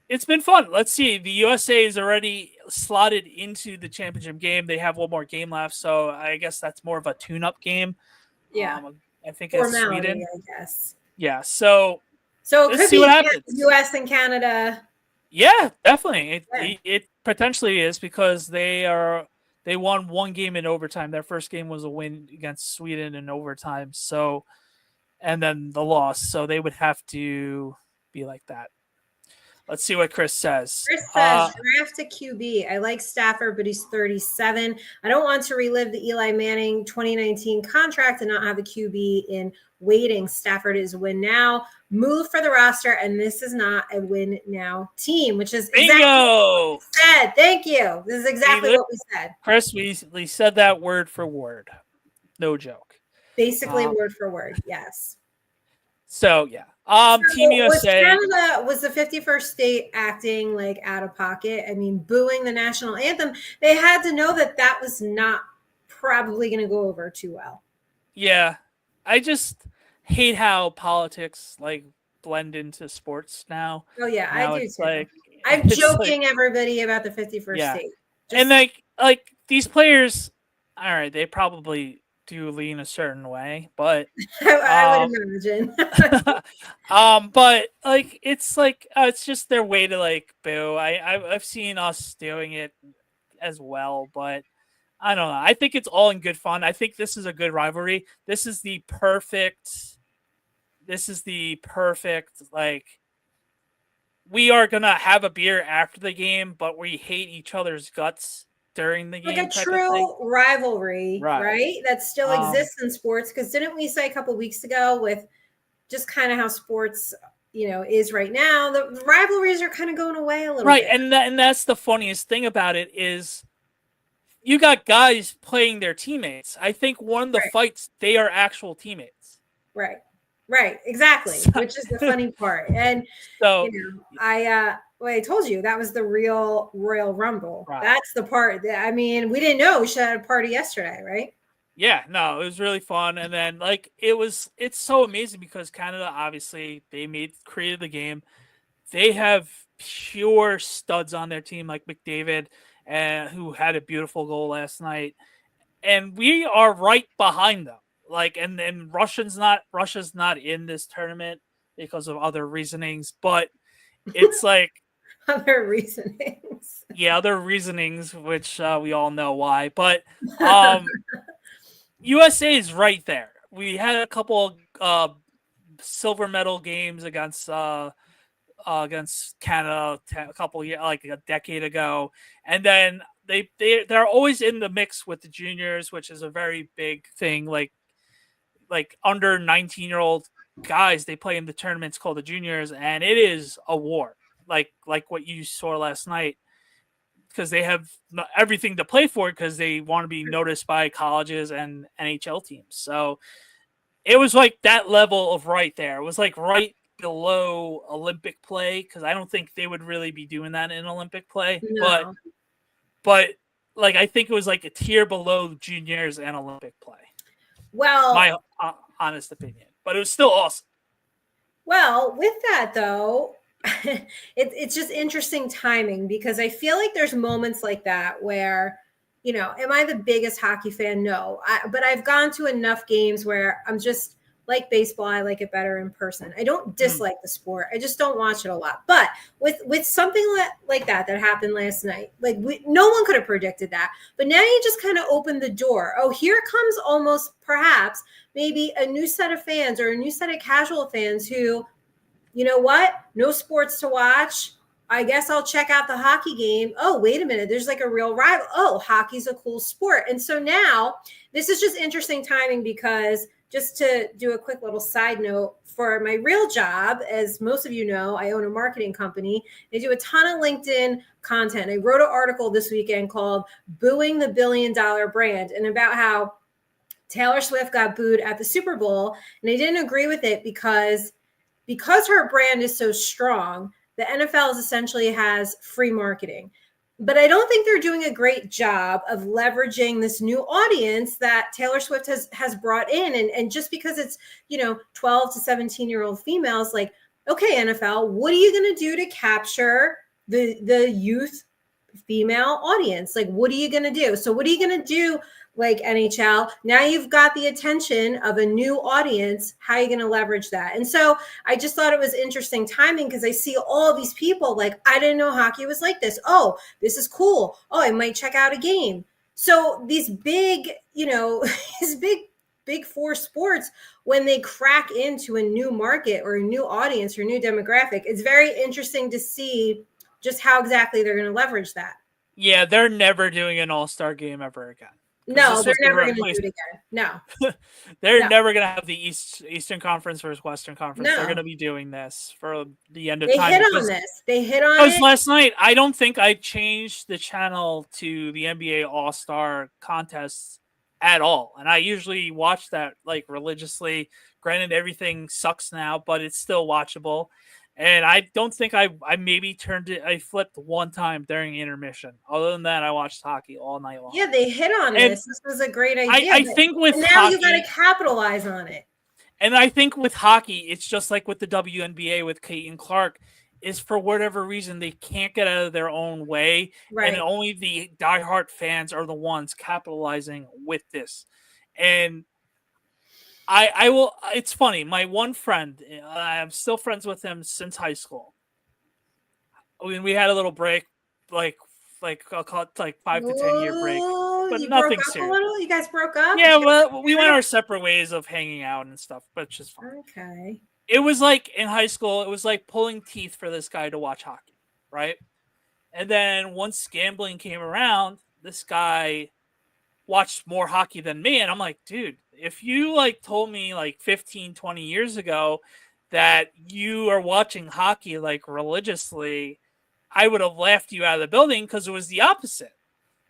it's been fun. Let's see. The USA is already slotted into the championship game. They have one more game left, so I guess that's more of a tune-up game. Yeah, I think it's Sweden. I guess. Yeah, so it could see be what happens. U.S. and Canada. Yeah, definitely. It potentially is because they won one game in overtime. Their first game was a win against Sweden in overtime. So, and then the loss. So they would have to be like that. Let's see what Chris says. Chris says, draft a QB. I like Stafford, but he's 37. I don't want to relive the Eli Manning 2019 contract and not have a QB in waiting. Stafford is win now. Move for the roster, and this is not a win now team, which is exactly what we said. Thank you. This is exactly what we said. Chris, we said that word for word. No joke. Basically word for word, yes. So yeah. Team USA was the 51st state acting like out of pocket. I mean, booing the national anthem. They had to know that was not probably going to go over too well. Yeah. I just hate how politics like blend into sports now. Oh yeah, now I do too. Like, I'm joking everybody about the 51st state. And like these players, all right, they probably do lean a certain way, but I would imagine. But like it's just their way to like boo. I've seen us doing it as well, but I don't know. I think it's all in good fun. I think this is a good rivalry. This is the perfect like we are gonna have a beer after the game, but we hate each other's guts during the game. Like a true rivalry, right? That still exists in sports. Because didn't we say a couple weeks ago with just kind of how sports, is right now, the rivalries are kind of going away a little bit. And that's the funniest thing about it is you got guys playing their teammates. I think one of the fights, they are actual teammates. Right, exactly, which is the funny part. And so I told you that was the real Royal Rumble. Right. That's the part that, I mean, we didn't know we should have had a party yesterday, right? Yeah, no, it was really fun. And then it's so amazing because Canada obviously created the game. They have pure studs on their team like McDavid, who had a beautiful goal last night, and we are right behind them. And Russia's not in this tournament because of other reasonings, but it's like Other reasonings. yeah, other reasonings which we all know why. But um, USA is right there. We had a couple silver medal games against Canada a couple years, like a decade ago, and then they're always in the mix with the juniors, which is a very big thing. Like under 19-year-old guys, they play in the tournaments called the juniors, and it is a war. Like what you saw last night, because they have everything to play for because they want to be noticed by colleges and NHL teams. So it was like that level of right there. It was like right below Olympic play because I don't think they would really be doing that in Olympic play. But No. but like I think it was like a tier below juniors and Olympic play. Well, My honest opinion, but it was still awesome. Well, with that though, it's just interesting timing because I feel like there's moments like that where, am I the biggest hockey fan? No, but I've gone to enough games where I'm just like baseball. I like it better in person. I don't dislike the sport. I just don't watch it a lot. But with something like that happened last night, like no one could have predicted that. But now you just kind of opened the door. Oh, here comes almost perhaps maybe a new set of fans or a new set of casual fans who, you know what? No sports to watch. I guess I'll check out the hockey game. Oh, wait a minute. There's like a real rival. Oh, hockey's a cool sport. And so now this is just interesting timing because just to do a quick little side note for my real job, as most of you know, I own a marketing company. I do a ton of LinkedIn content. I wrote an article this weekend called Booing the $1 Billion Brand and about how Taylor Swift got booed at the Super Bowl. And I didn't agree with it because her brand is so strong, the NFL essentially has free marketing. But I don't think they're doing a great job of leveraging this new audience that Taylor Swift has brought in. And just because it's, 12 to 17-year-old females, like, okay, NFL, what are you going to do to capture the youth female audience? Like, what are you going to do? So what are you going to do? Like NHL, now you've got the attention of a new audience. How are you going to leverage that? And so I just thought it was interesting timing because I see all these people like, I didn't know hockey was like this. Oh, this is cool. Oh, I might check out a game. So these big, these big four sports, when they crack into a new market or a new audience or new demographic, it's very interesting to see just how exactly they're going to leverage that. Yeah, they're never doing an all-star game ever again. No, they're never going to do it again. No. They're never going to have the Eastern Conference versus Western Conference. No. They're going to be doing this for the end of They time. They hit on it. Last night, I don't think I changed the channel to the NBA All-Star contests at all. And I usually watch that like religiously. Granted, everything sucks now, but it's still watchable. And I don't think I maybe turned it. I flipped one time during intermission. Other than that, I watched hockey all night long. Yeah, they hit on this. This was a great idea. I think with now hockey, you got to capitalize on it. And I think with hockey, it's just like with the WNBA with Caitlin Clark. Is for whatever reason they can't get out of their own way, right. And only the diehard fans are the ones capitalizing with this. And I will. It's funny. My one friend, I'm still friends with him since high school. When we had a little break, like I'll call it like 5 to 10 year break, but nothing serious. You guys broke up? Yeah, well, we went our separate ways of hanging out and stuff, but it's just fun. Okay. It was like in high school, it was like pulling teeth for this guy to watch hockey, right? And then once gambling came around, this guy watched more hockey than me. And I'm like, dude, if you like told me like 15, 20 years ago that you are watching hockey like religiously, I would have laughed you out of the building because it was the opposite.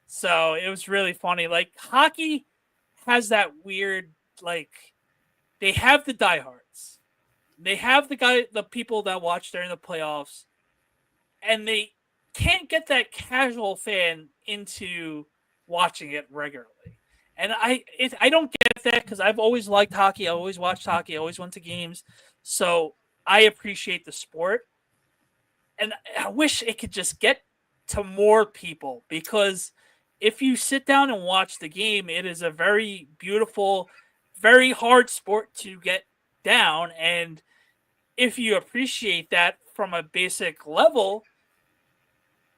So it was really funny. Like hockey has that weird, like they have the diehards. They have the people that watch during the playoffs, and they can't get that casual fan into watching it regularly. And I don't get that because I've always liked hockey. I always watched hockey. I always went to games. So I appreciate the sport. And I wish it could just get to more people because if you sit down and watch the game, it is a very beautiful, very hard sport to get down. And if you appreciate that from a basic level,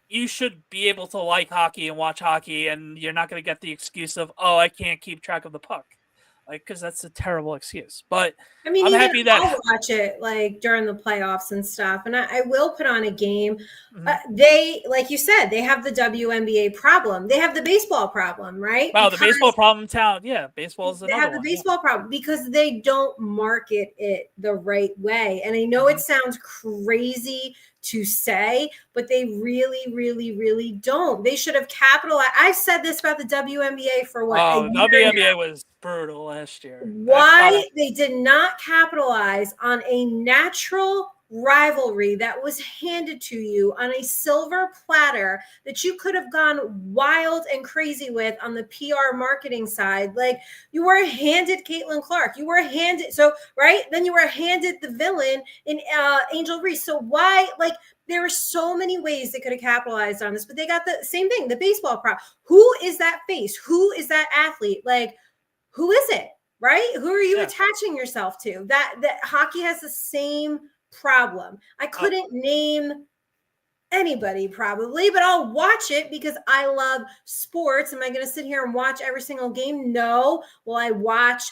you should be able to like hockey and watch hockey, and you're not going to get the excuse of, oh, I can't keep track of the puck. Like, because that's a terrible excuse. But I mean, I'm even happy that I'll watch it like during the playoffs and stuff, and I will put on a game. Mhm. They, like you said, they have the WNBA problem. They have the baseball problem, right? Wow, because the baseball problem in town. Yeah, baseball is they another have the one. baseball problem because they don't market it the right way. And I know it sounds crazy to say, but they really, really, really don't. They should have capitalized. I've said this about the WNBA for what? Oh, A year WNBA now. was brutal last year. Why they did not capitalize on a natural rivalry that was handed to you on a silver platter that you could have gone wild and crazy with on the PR marketing side. Like, you were handed Caitlin Clark, you were handed, so right then you were handed the villain in Angel Reese. So why, like, there were so many ways they could have capitalized on this, but they got the same thing, the baseball prop. Who is that face? Who is that athlete? Like, who is it? Right? Who are you attaching yourself to? That hockey has the same problem. I couldn't name anybody probably, but I'll watch it because I love sports. Am I going to sit here and watch every single game? No. Will I watch,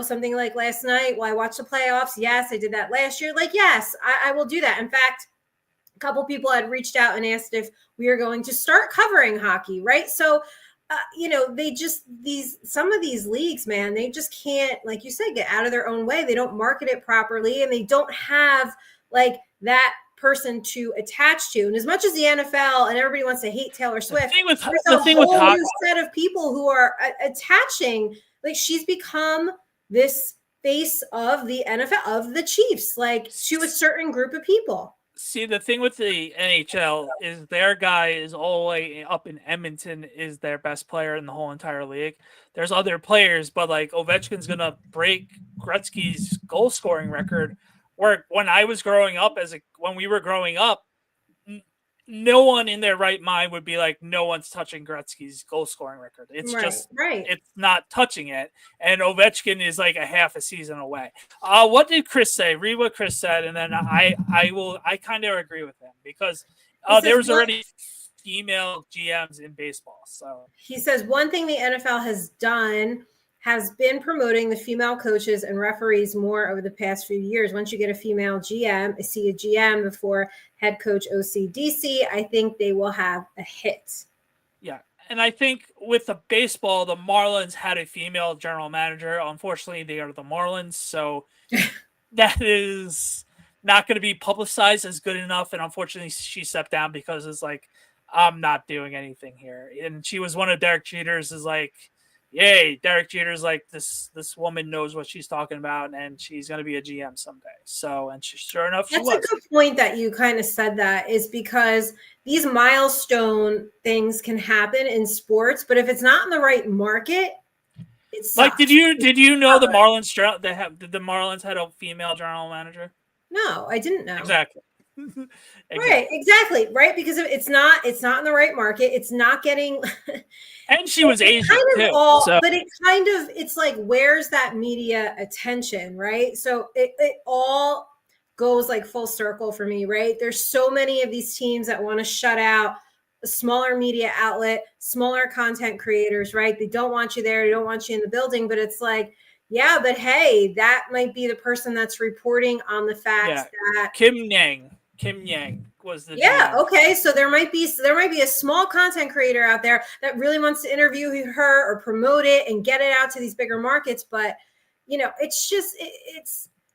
something like last night? Will I watch the playoffs? Yes, I did that last year. Like, yes, I will do that. In fact, a couple people had reached out and asked if we are going to start covering hockey, right? So they just, some of these leagues, man, they just can't, like you said, get out of their own way. They don't market it properly, and they don't have like that person to attach to. And as much as the NFL and everybody wants to hate Taylor Swift, there's a whole new set of people who are attaching. Like, she's become this face of the NFL, of the Chiefs, like, to a certain group of people. See, the thing with the NHL is their guy is all the way up in Edmonton, is their best player in the whole entire league. There's other players, but like Ovechkin's going to break Gretzky's goal scoring record. Where when I was growing up, when we were growing up, no one in their right mind would be like, no one's touching Gretzky's goal scoring record. It's it's not touching it. And Ovechkin is like a half a season away. What did Chris say? Read what Chris said, and then I kind of agree with him because there was already female GMs in baseball. So he says one thing the NFL has done has been promoting the female coaches and referees more over the past few years. Once you get a female GM, I see a GM before head coach OCDC, I think they will have a hit. Yeah. And I think with the baseball, the Marlins had a female general manager. Unfortunately, they are the Marlins. So that is not going to be publicized as good enough. And unfortunately, she stepped down because it's like, I'm not doing anything here. And she was one of Derek Jeter's is like, yay, Derek Jeter's like, this woman knows what she's talking about, and she's going to be a GM someday. So, and sure enough, she was. That's a good point that you kind of said that, is because these milestone things can happen in sports, but if it's not in the right market, it sucks. Like, did you know the Marlins did the Marlins had a female general manager? No, I didn't know. Exactly. Right, exactly, right, because it's not in the right market, it's not getting and she was Asian too, but it's like, where's that media attention, right? So it all goes like full circle for me, right? There's so many of these teams that want to shut out a smaller media outlet, smaller content creators, right? They don't want you there, they don't want you in the building, but it's like, yeah, but hey, that might be the person that's reporting on the fact that Kim Yang was the GM. Okay, so there might be a small content creator out there that really wants to interview her or promote it and get it out to these bigger markets, but it's just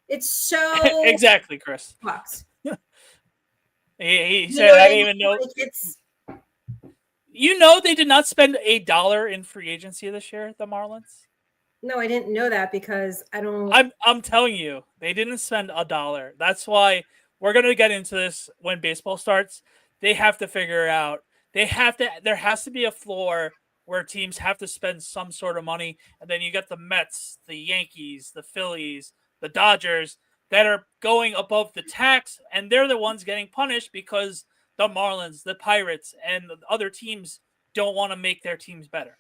it's so exactly, Chris. Bucks. He said, I didn't even know. Like, they did not spend $1 in free agency this year, the Marlins. No, I didn't know that because I don't. I'm telling you, they didn't spend $1. That's why we're gonna get into this when baseball starts. They have to figure out. There has to be a floor where teams have to spend some sort of money, and then you got the Mets, the Yankees, the Phillies, the Dodgers that are going above the tax, and they're the ones getting punished because the Marlins, the Pirates, and the other teams don't want to make their teams better.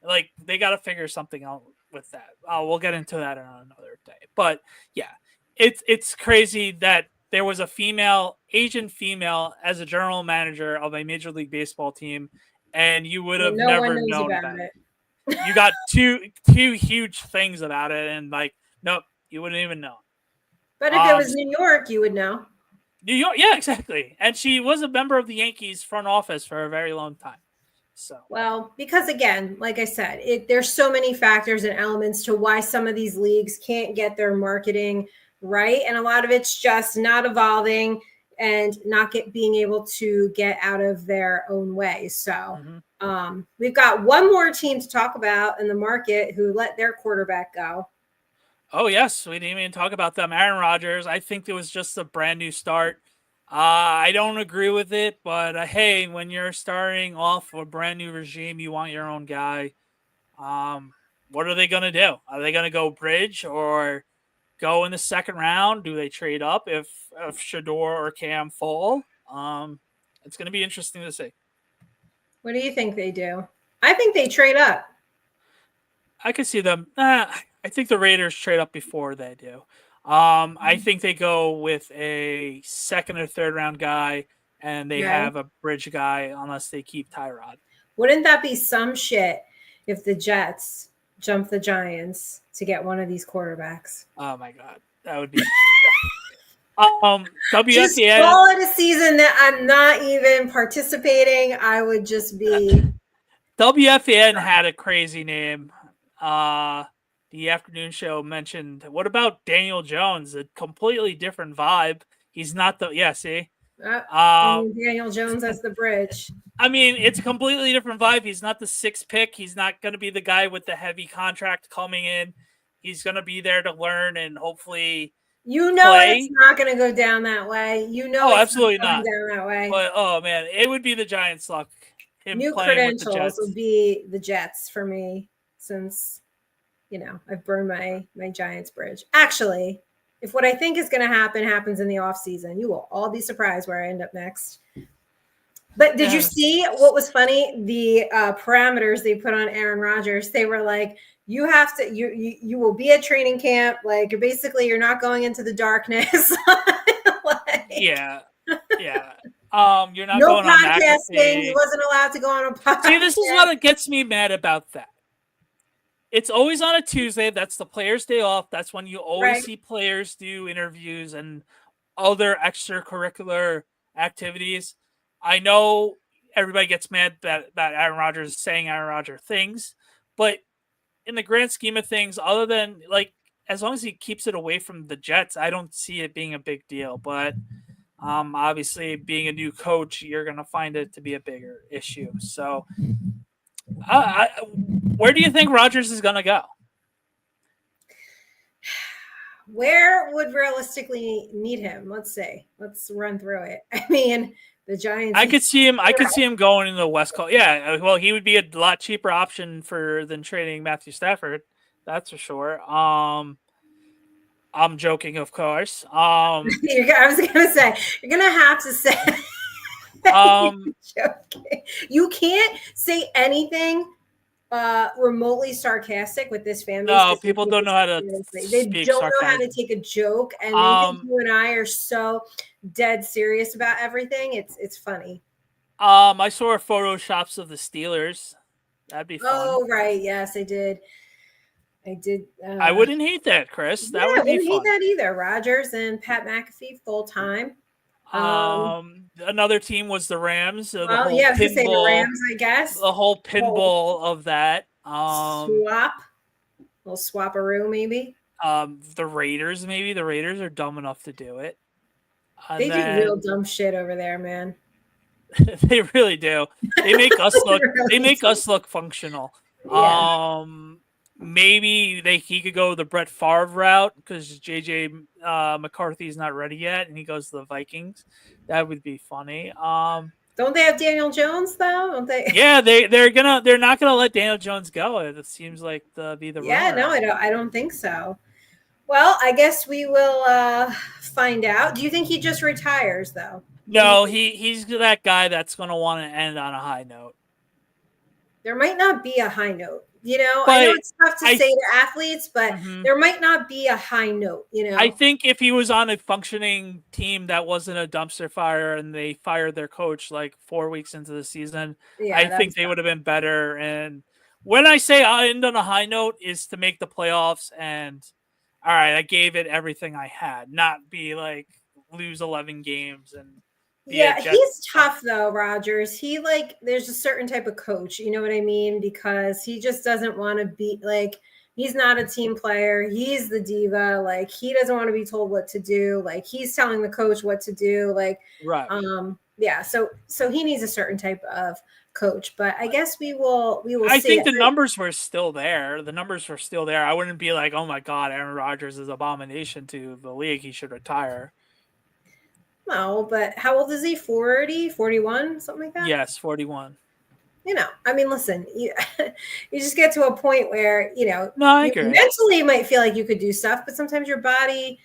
Like, they got to figure something out with that. We'll get into that on another day. But yeah, it's crazy that there was a Asian female as a general manager of a Major League Baseball team, and you would have No one never knows known about about it. it. You got two huge things about it, and like, nope, you wouldn't even know. But if it was New York, you would know. New York, yeah, exactly. And she was a member of the Yankees front office for a very long time. So, well, because again, like I said, there's so many factors and elements to why some of these leagues can't get their marketing right, and a lot of it's just not evolving and not being able to get out of their own way. So we've got one more team to talk about in the market who let their quarterback go. Oh yes, we didn't even talk about them. Aaron Rodgers, I think it was just a brand new start. I don't agree with it, but hey, when you're starting off a brand new regime, you want your own guy. What are they gonna do? Are they gonna go bridge or go in the second round? Do they trade up if Shador or Cam fall? It's gonna be interesting to see. What do you think they do? I think they trade up. I could see them. I think the Raiders trade up before they do. I think they go with a second or third round guy, and they have a bridge guy unless they keep Tyrod. Wouldn't that be some shit if the Jets jump the Giants to get one of these quarterbacks? Oh my god, that would be. WFAN. Just call it a season that I'm not even participating. I would just be. WFAN had a crazy name. The afternoon show mentioned, what about Daniel Jones? A completely different vibe. He's not the Daniel Jones as the bridge. I mean, it's a completely different vibe. He's not the sixth pick. He's not going to be the guy with the heavy contract coming in. He's going to be there to learn and hopefully play. It's not going to go down that way. Absolutely not down that way. But oh man, it would be the Giants' luck. New credentials would be the Jets for me, since I've burned my Giants bridge. Actually, if what I think is going to happen happens in the off season, you will all be surprised where I end up next. But did you see what was funny? The parameters they put on Aaron Rodgers, they were like, you have to, you will be at training camp. Like, you're not going into the darkness. Yeah. You're not no going podcasting. on He wasn't allowed to go on a podcast. See, this is what gets me mad about that. It's always on a Tuesday. That's the players' day off. That's when you always see players do interviews and other extracurricular activities. I know everybody gets mad that Aaron Rodgers is saying Aaron Rodgers things, but in the grand scheme of things, other than as long as he keeps it away from the Jets, I don't see it being a big deal. But obviously, being a new coach, you're going to find it to be a bigger issue. So, where do you think Rodgers is going to go? Where would realistically need him? Let's see. Let's run through it. I mean, the Giants. I could see him going in the West Coast. Yeah, well, he would be a lot cheaper option than trading Matthew Stafford. That's for sure. I'm joking, of course. I was gonna say you're gonna have to say. You can't say anything remotely sarcastic with this family. No, people don't know how to. They don't know how to take a joke, and they think you and I are so dead serious about everything. It's funny. I saw photoshops of the Steelers. That'd be fun. Oh right, yes, I did. I wouldn't hate that, Chris. That would be fun. I wouldn't hate that either. Rodgers and Pat McAfee full time. Another team was the Rams. I was going to say the Rams, I guess. The whole pinball of that. Little swap-a-roo, maybe. The Raiders, maybe. The Raiders are dumb enough to do it. They do real dumb shit over there, man. They really do. They make us look. They make us look functional. Yeah. Maybe he could go the Brett Favre route because JJ McCarthy's not ready yet, and he goes to the Vikings. That would be funny. The Don't they have Daniel Jones though? Don't they? Yeah, they're not gonna let Daniel Jones go. It seems like be the Yeah, rumor no, out I don't think so. Well, I guess we will find out. Do you think he just retires though? No, he's that guy that's gonna want to end on a high note. There might not be a high note. I know But it's tough to I say to athletes, but mhm. there might not be a high note. I think if he was on a functioning team that wasn't a dumpster fire and they fired their coach like 4 weeks into the season, I Yeah, think that's they would have been better. And when I say I end on a high note, is to make the playoffs and all right, I gave it everything I had, not be like lose 11 games and be a Yeah, Jets. he's tough though, Rogers. There's a certain type of coach, you know what I mean? Because he just doesn't want to be like, he's not a team player. He's the diva. Like, he doesn't want to be told what to do. Like, he's telling the coach what to do. Like, Right. yeah. So he needs a certain type of coach. But I guess we will I see. think the numbers were still there. The numbers were still there. I wouldn't be like, oh my God, Aaron Rodgers is an abomination to the league. He should retire. No, but how old is he? 40, 41, something like that? Yes, 41. I mean, listen, you just get to a point where, No, I you agree. mentally might feel like you could do stuff, but sometimes your body,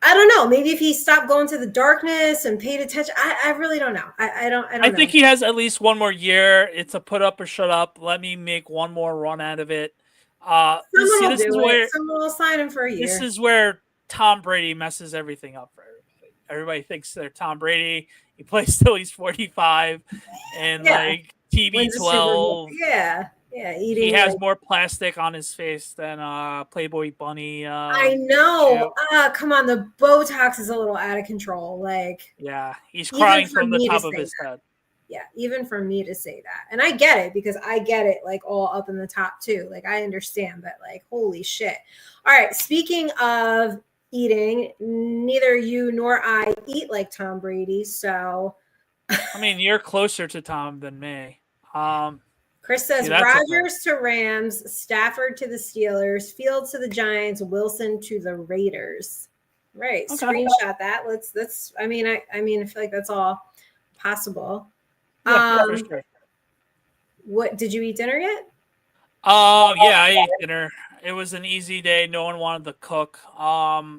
I don't know. Maybe if he stopped going to the darkness and paid attention, I really don't know. I don't I know. think he has at least one more year. It's a put up or shut up. Let me make one more run out of it. Someone will This is do it. where Someone will sign him for a year. this is where Tom Brady messes everything up for everybody. Everybody thinks they're Tom Brady. He plays till he's 45 and Yeah. like Wins a Super Bowl. TB12. Yeah. He Eating has like, more plastic on his face than Playboy Bunny. I know. Come on, the Botox is a little out of control. Like, Yeah, he's even crying for from the me to top of say his that. head. Yeah, even for me to say that. And I get it because I get it like all up in the top too. Like, I understand that, like, holy shit. All right, speaking of eating, neither you nor I eat like Tom Brady. So I mean, you're closer to Tom than me. Chris See, says that's a fact. Rodgers to Rams, Stafford to the Steelers, Fields to the Giants, Wilson to the Raiders. Right. Okay. Screenshot that. I mean, I feel like that's all possible. Yeah, for sure. What did you eat dinner yet? Oh yeah, I ate dinner. It was an easy day. No one wanted to cook.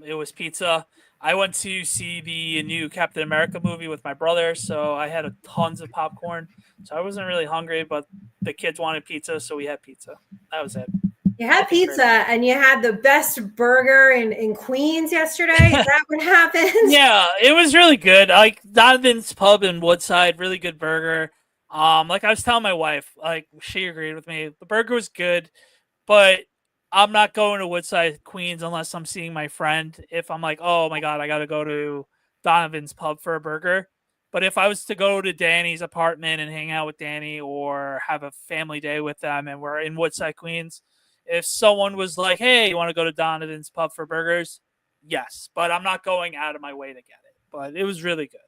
It was pizza. I went to see the new Captain America movie with my brother, so I had tons of popcorn. So I wasn't really hungry, but the kids wanted pizza, so we had pizza. That was it. You had Nothing pizza crazy. and you had the best burger in Queens yesterday. Is that what happened? Yeah, it was really good. Like Donovan's Pub in Woodside, really good burger. Like I was telling my wife, like she agreed with me. The burger was good, but I'm not going to Woodside, Queens unless I'm seeing my friend. If I'm like, oh my God, I got to go to Donovan's Pub for a burger. But if I was to go to Danny's apartment and hang out with Danny or have a family day with them and we're in Woodside, Queens, if someone was like, hey, you want to go to Donovan's Pub for burgers? Yes. But I'm not going out of my way to get it. But it was really good.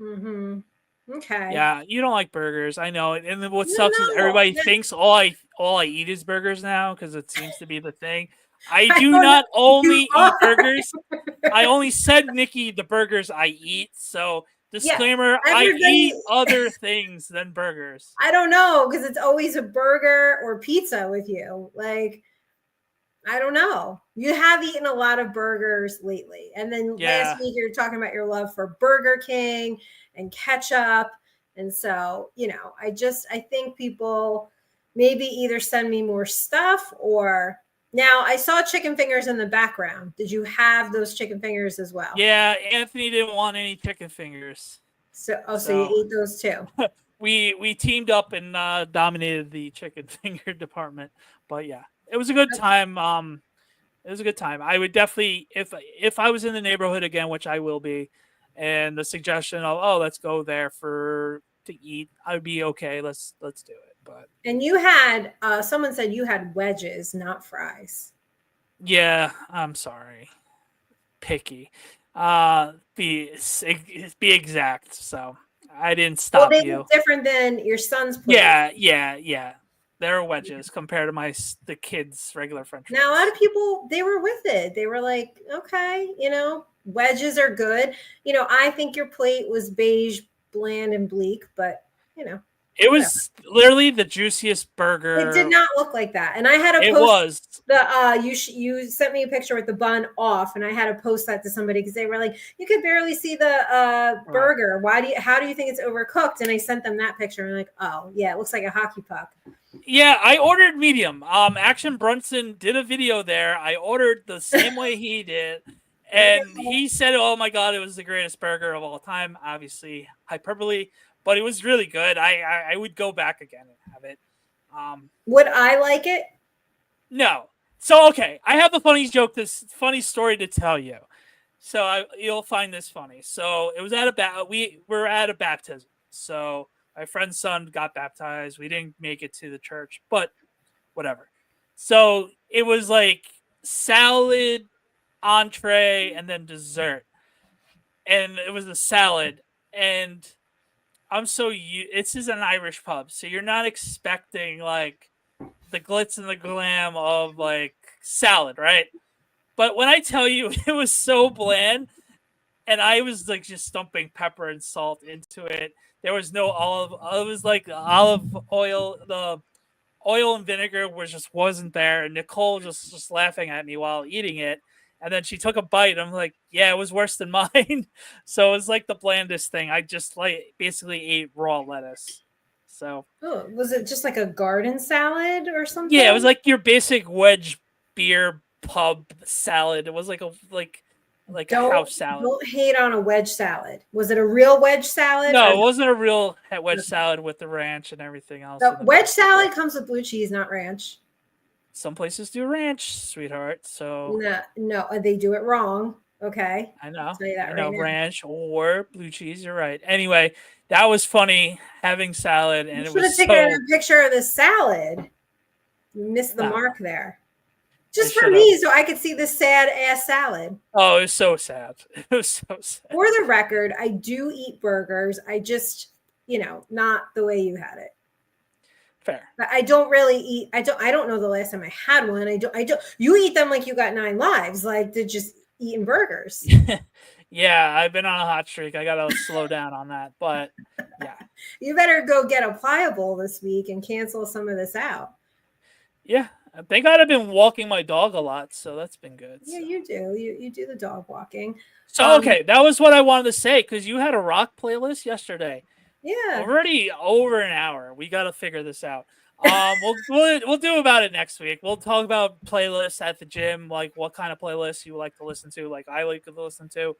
Mm-hmm. Okay. Yeah, you don't like burgers. I know. And then what sucks is No, everybody thinks all I eat is burgers now because it seems to be the thing. I I do don't know not only who you eat are. burgers. I only said Nikki the burgers I eat. So Yeah, disclaimer, I everybody. eat other things than burgers. I don't know because it's always a burger or pizza with you. Like, I don't know. You have eaten a lot of burgers lately. And then last Yeah. week you were talking about your love for Burger King and ketchup. And so, I think people maybe either send me more stuff or now I saw chicken fingers in the background. Did you have those chicken fingers as well? Yeah, Anthony didn't want any chicken fingers. So you ate those too. We teamed up and dominated the chicken finger department. But yeah, it was a good time. It was a good time. I would definitely, if I was in the neighborhood again, which I will be, and the suggestion of let's go there to eat, I would be okay. Let's do it. But And you had someone said you had wedges, not fries. yeah, I'm sorry, picky. Be exact. So I didn't Well, stop they you. look different than your son's plate. Yeah. They're wedges compared to the kids' regular French fries. Now, a lot of people, they were with it. They were like, okay, wedges are good. I think your plate was beige, bland and bleak, but It was literally the juiciest burger. It did not look like that. And I had to post you sent me a picture with the bun off, and I had to post that to somebody because they were like, you could barely see the burger. How do you think it's overcooked? And I sent them that picture, and like, oh yeah, it looks like a hockey puck. Yeah, I ordered medium. Action Brunson did a video there. I ordered the same way he did. And he said, oh my God, it was the greatest burger of all time. Obviously, hyperbole, but it was really good. I would go back again and have it. Would I like it? No. So, okay, I have a funny joke, this funny story to tell you. So you'll find this funny. So it was we were at a baptism. So my friend's son got baptized. We didn't make it to the church, but whatever. So it was like salad, entree, and then dessert. And it was a salad. And this is an Irish pub, so you're not expecting like the glitz and the glam of like salad, right? But when I tell you it was so bland, and I was like just dumping pepper and salt into it. There was no olive. It was like olive oil. The oil and vinegar wasn't there. And Nicole just laughing at me while eating it. And then she took a bite. I'm like, yeah, it was worse than mine. So it was like the blandest thing. I just basically ate raw lettuce. So was it just like a garden salad or something? Yeah, it was like your basic wedge beer pub salad. It was like a house salad. Don't hate on a wedge salad. Was it a real wedge salad? No, it wasn't a real wedge salad with the ranch and everything else. The wedge salad comes with blue cheese, not ranch. Some places do ranch, sweetheart. So no, they do it wrong. Okay, I know. I know ranch or blue cheese. You're right. Anyway, that was funny having salad, and you should have taken a picture of the salad. You missed the mark there. Just for me, so I could see the sad ass salad. Oh, it was so sad. It was so sad. For the record, I do eat burgers. I just, not the way you had it. Fair. But I don't really eat. I don't know the last time I had one. I don't. You eat them like you got 9 lives, like they're just eating burgers. Yeah, I've been on a hot streak. I gotta slow down on that. But yeah, you better go get a pliable this week and cancel some of this out. Yeah. Thank God I've been walking my dog a lot, so that's been good. Yeah, you do. You do the dog walking. So, okay, that was what I wanted to say, because you had a rock playlist yesterday. Yeah. Already over an hour. We got to figure this out. We'll do about it next week. We'll talk about playlists at the gym, like what kind of playlists you like to listen to, like I like to listen to.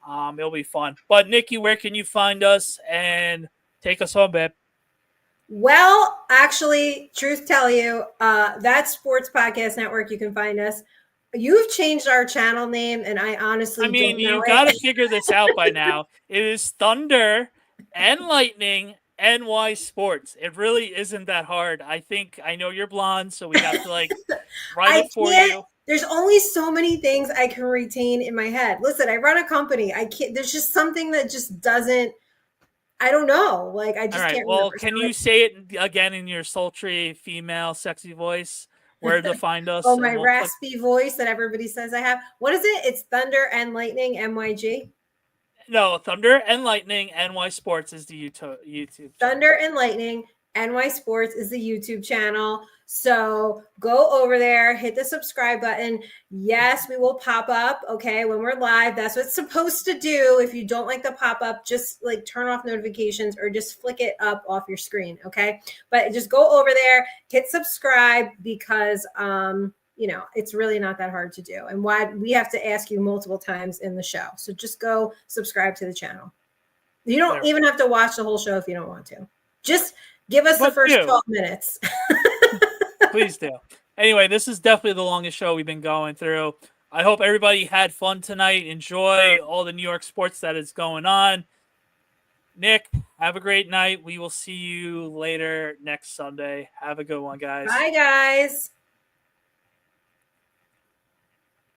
It'll be fun. But, Nikki, where can you find us? And take us home, babe. Well, actually, truth tell you, that Sports Podcast Network, you can find us. You've changed our channel name, and I honestly don't know you got to figure this out by now. It is Thunder and Lightning NY Sports. It really isn't that hard. I know you're blonde, so we have to write it for you. There's only so many things I can retain in my head. Listen, I run a company. I can't. There's just something that just doesn't. I don't know. I just can't. Well, can you say it again in your sultry, female, sexy voice? Where to find us? Oh, my raspy voice that everybody says I have. What is it? It's Thunder and Lightning MYG. No, Thunder and Lightning NY Sports is the YouTube. Thunder and Lightning NY Sports is the YouTube channel. So go over there, hit the subscribe button. Yes, we will pop up. Okay, when we're live, that's what it's supposed to do. If you don't like the pop up, just turn off notifications or just flick it up off your screen. Okay, but just go over there, hit subscribe, because it's really not that hard to do. And why we have to ask you multiple times in the show. So just go subscribe to the channel. You don't even have to watch the whole show if you don't want to. Just give us the first 12 minutes. Please do. Anyway, this is definitely the longest show we've been going through. I hope everybody had fun tonight. Enjoy all the New York sports that is going on. Nick, have a great night. We will see you later next Sunday. Have a good one, guys. Bye, guys.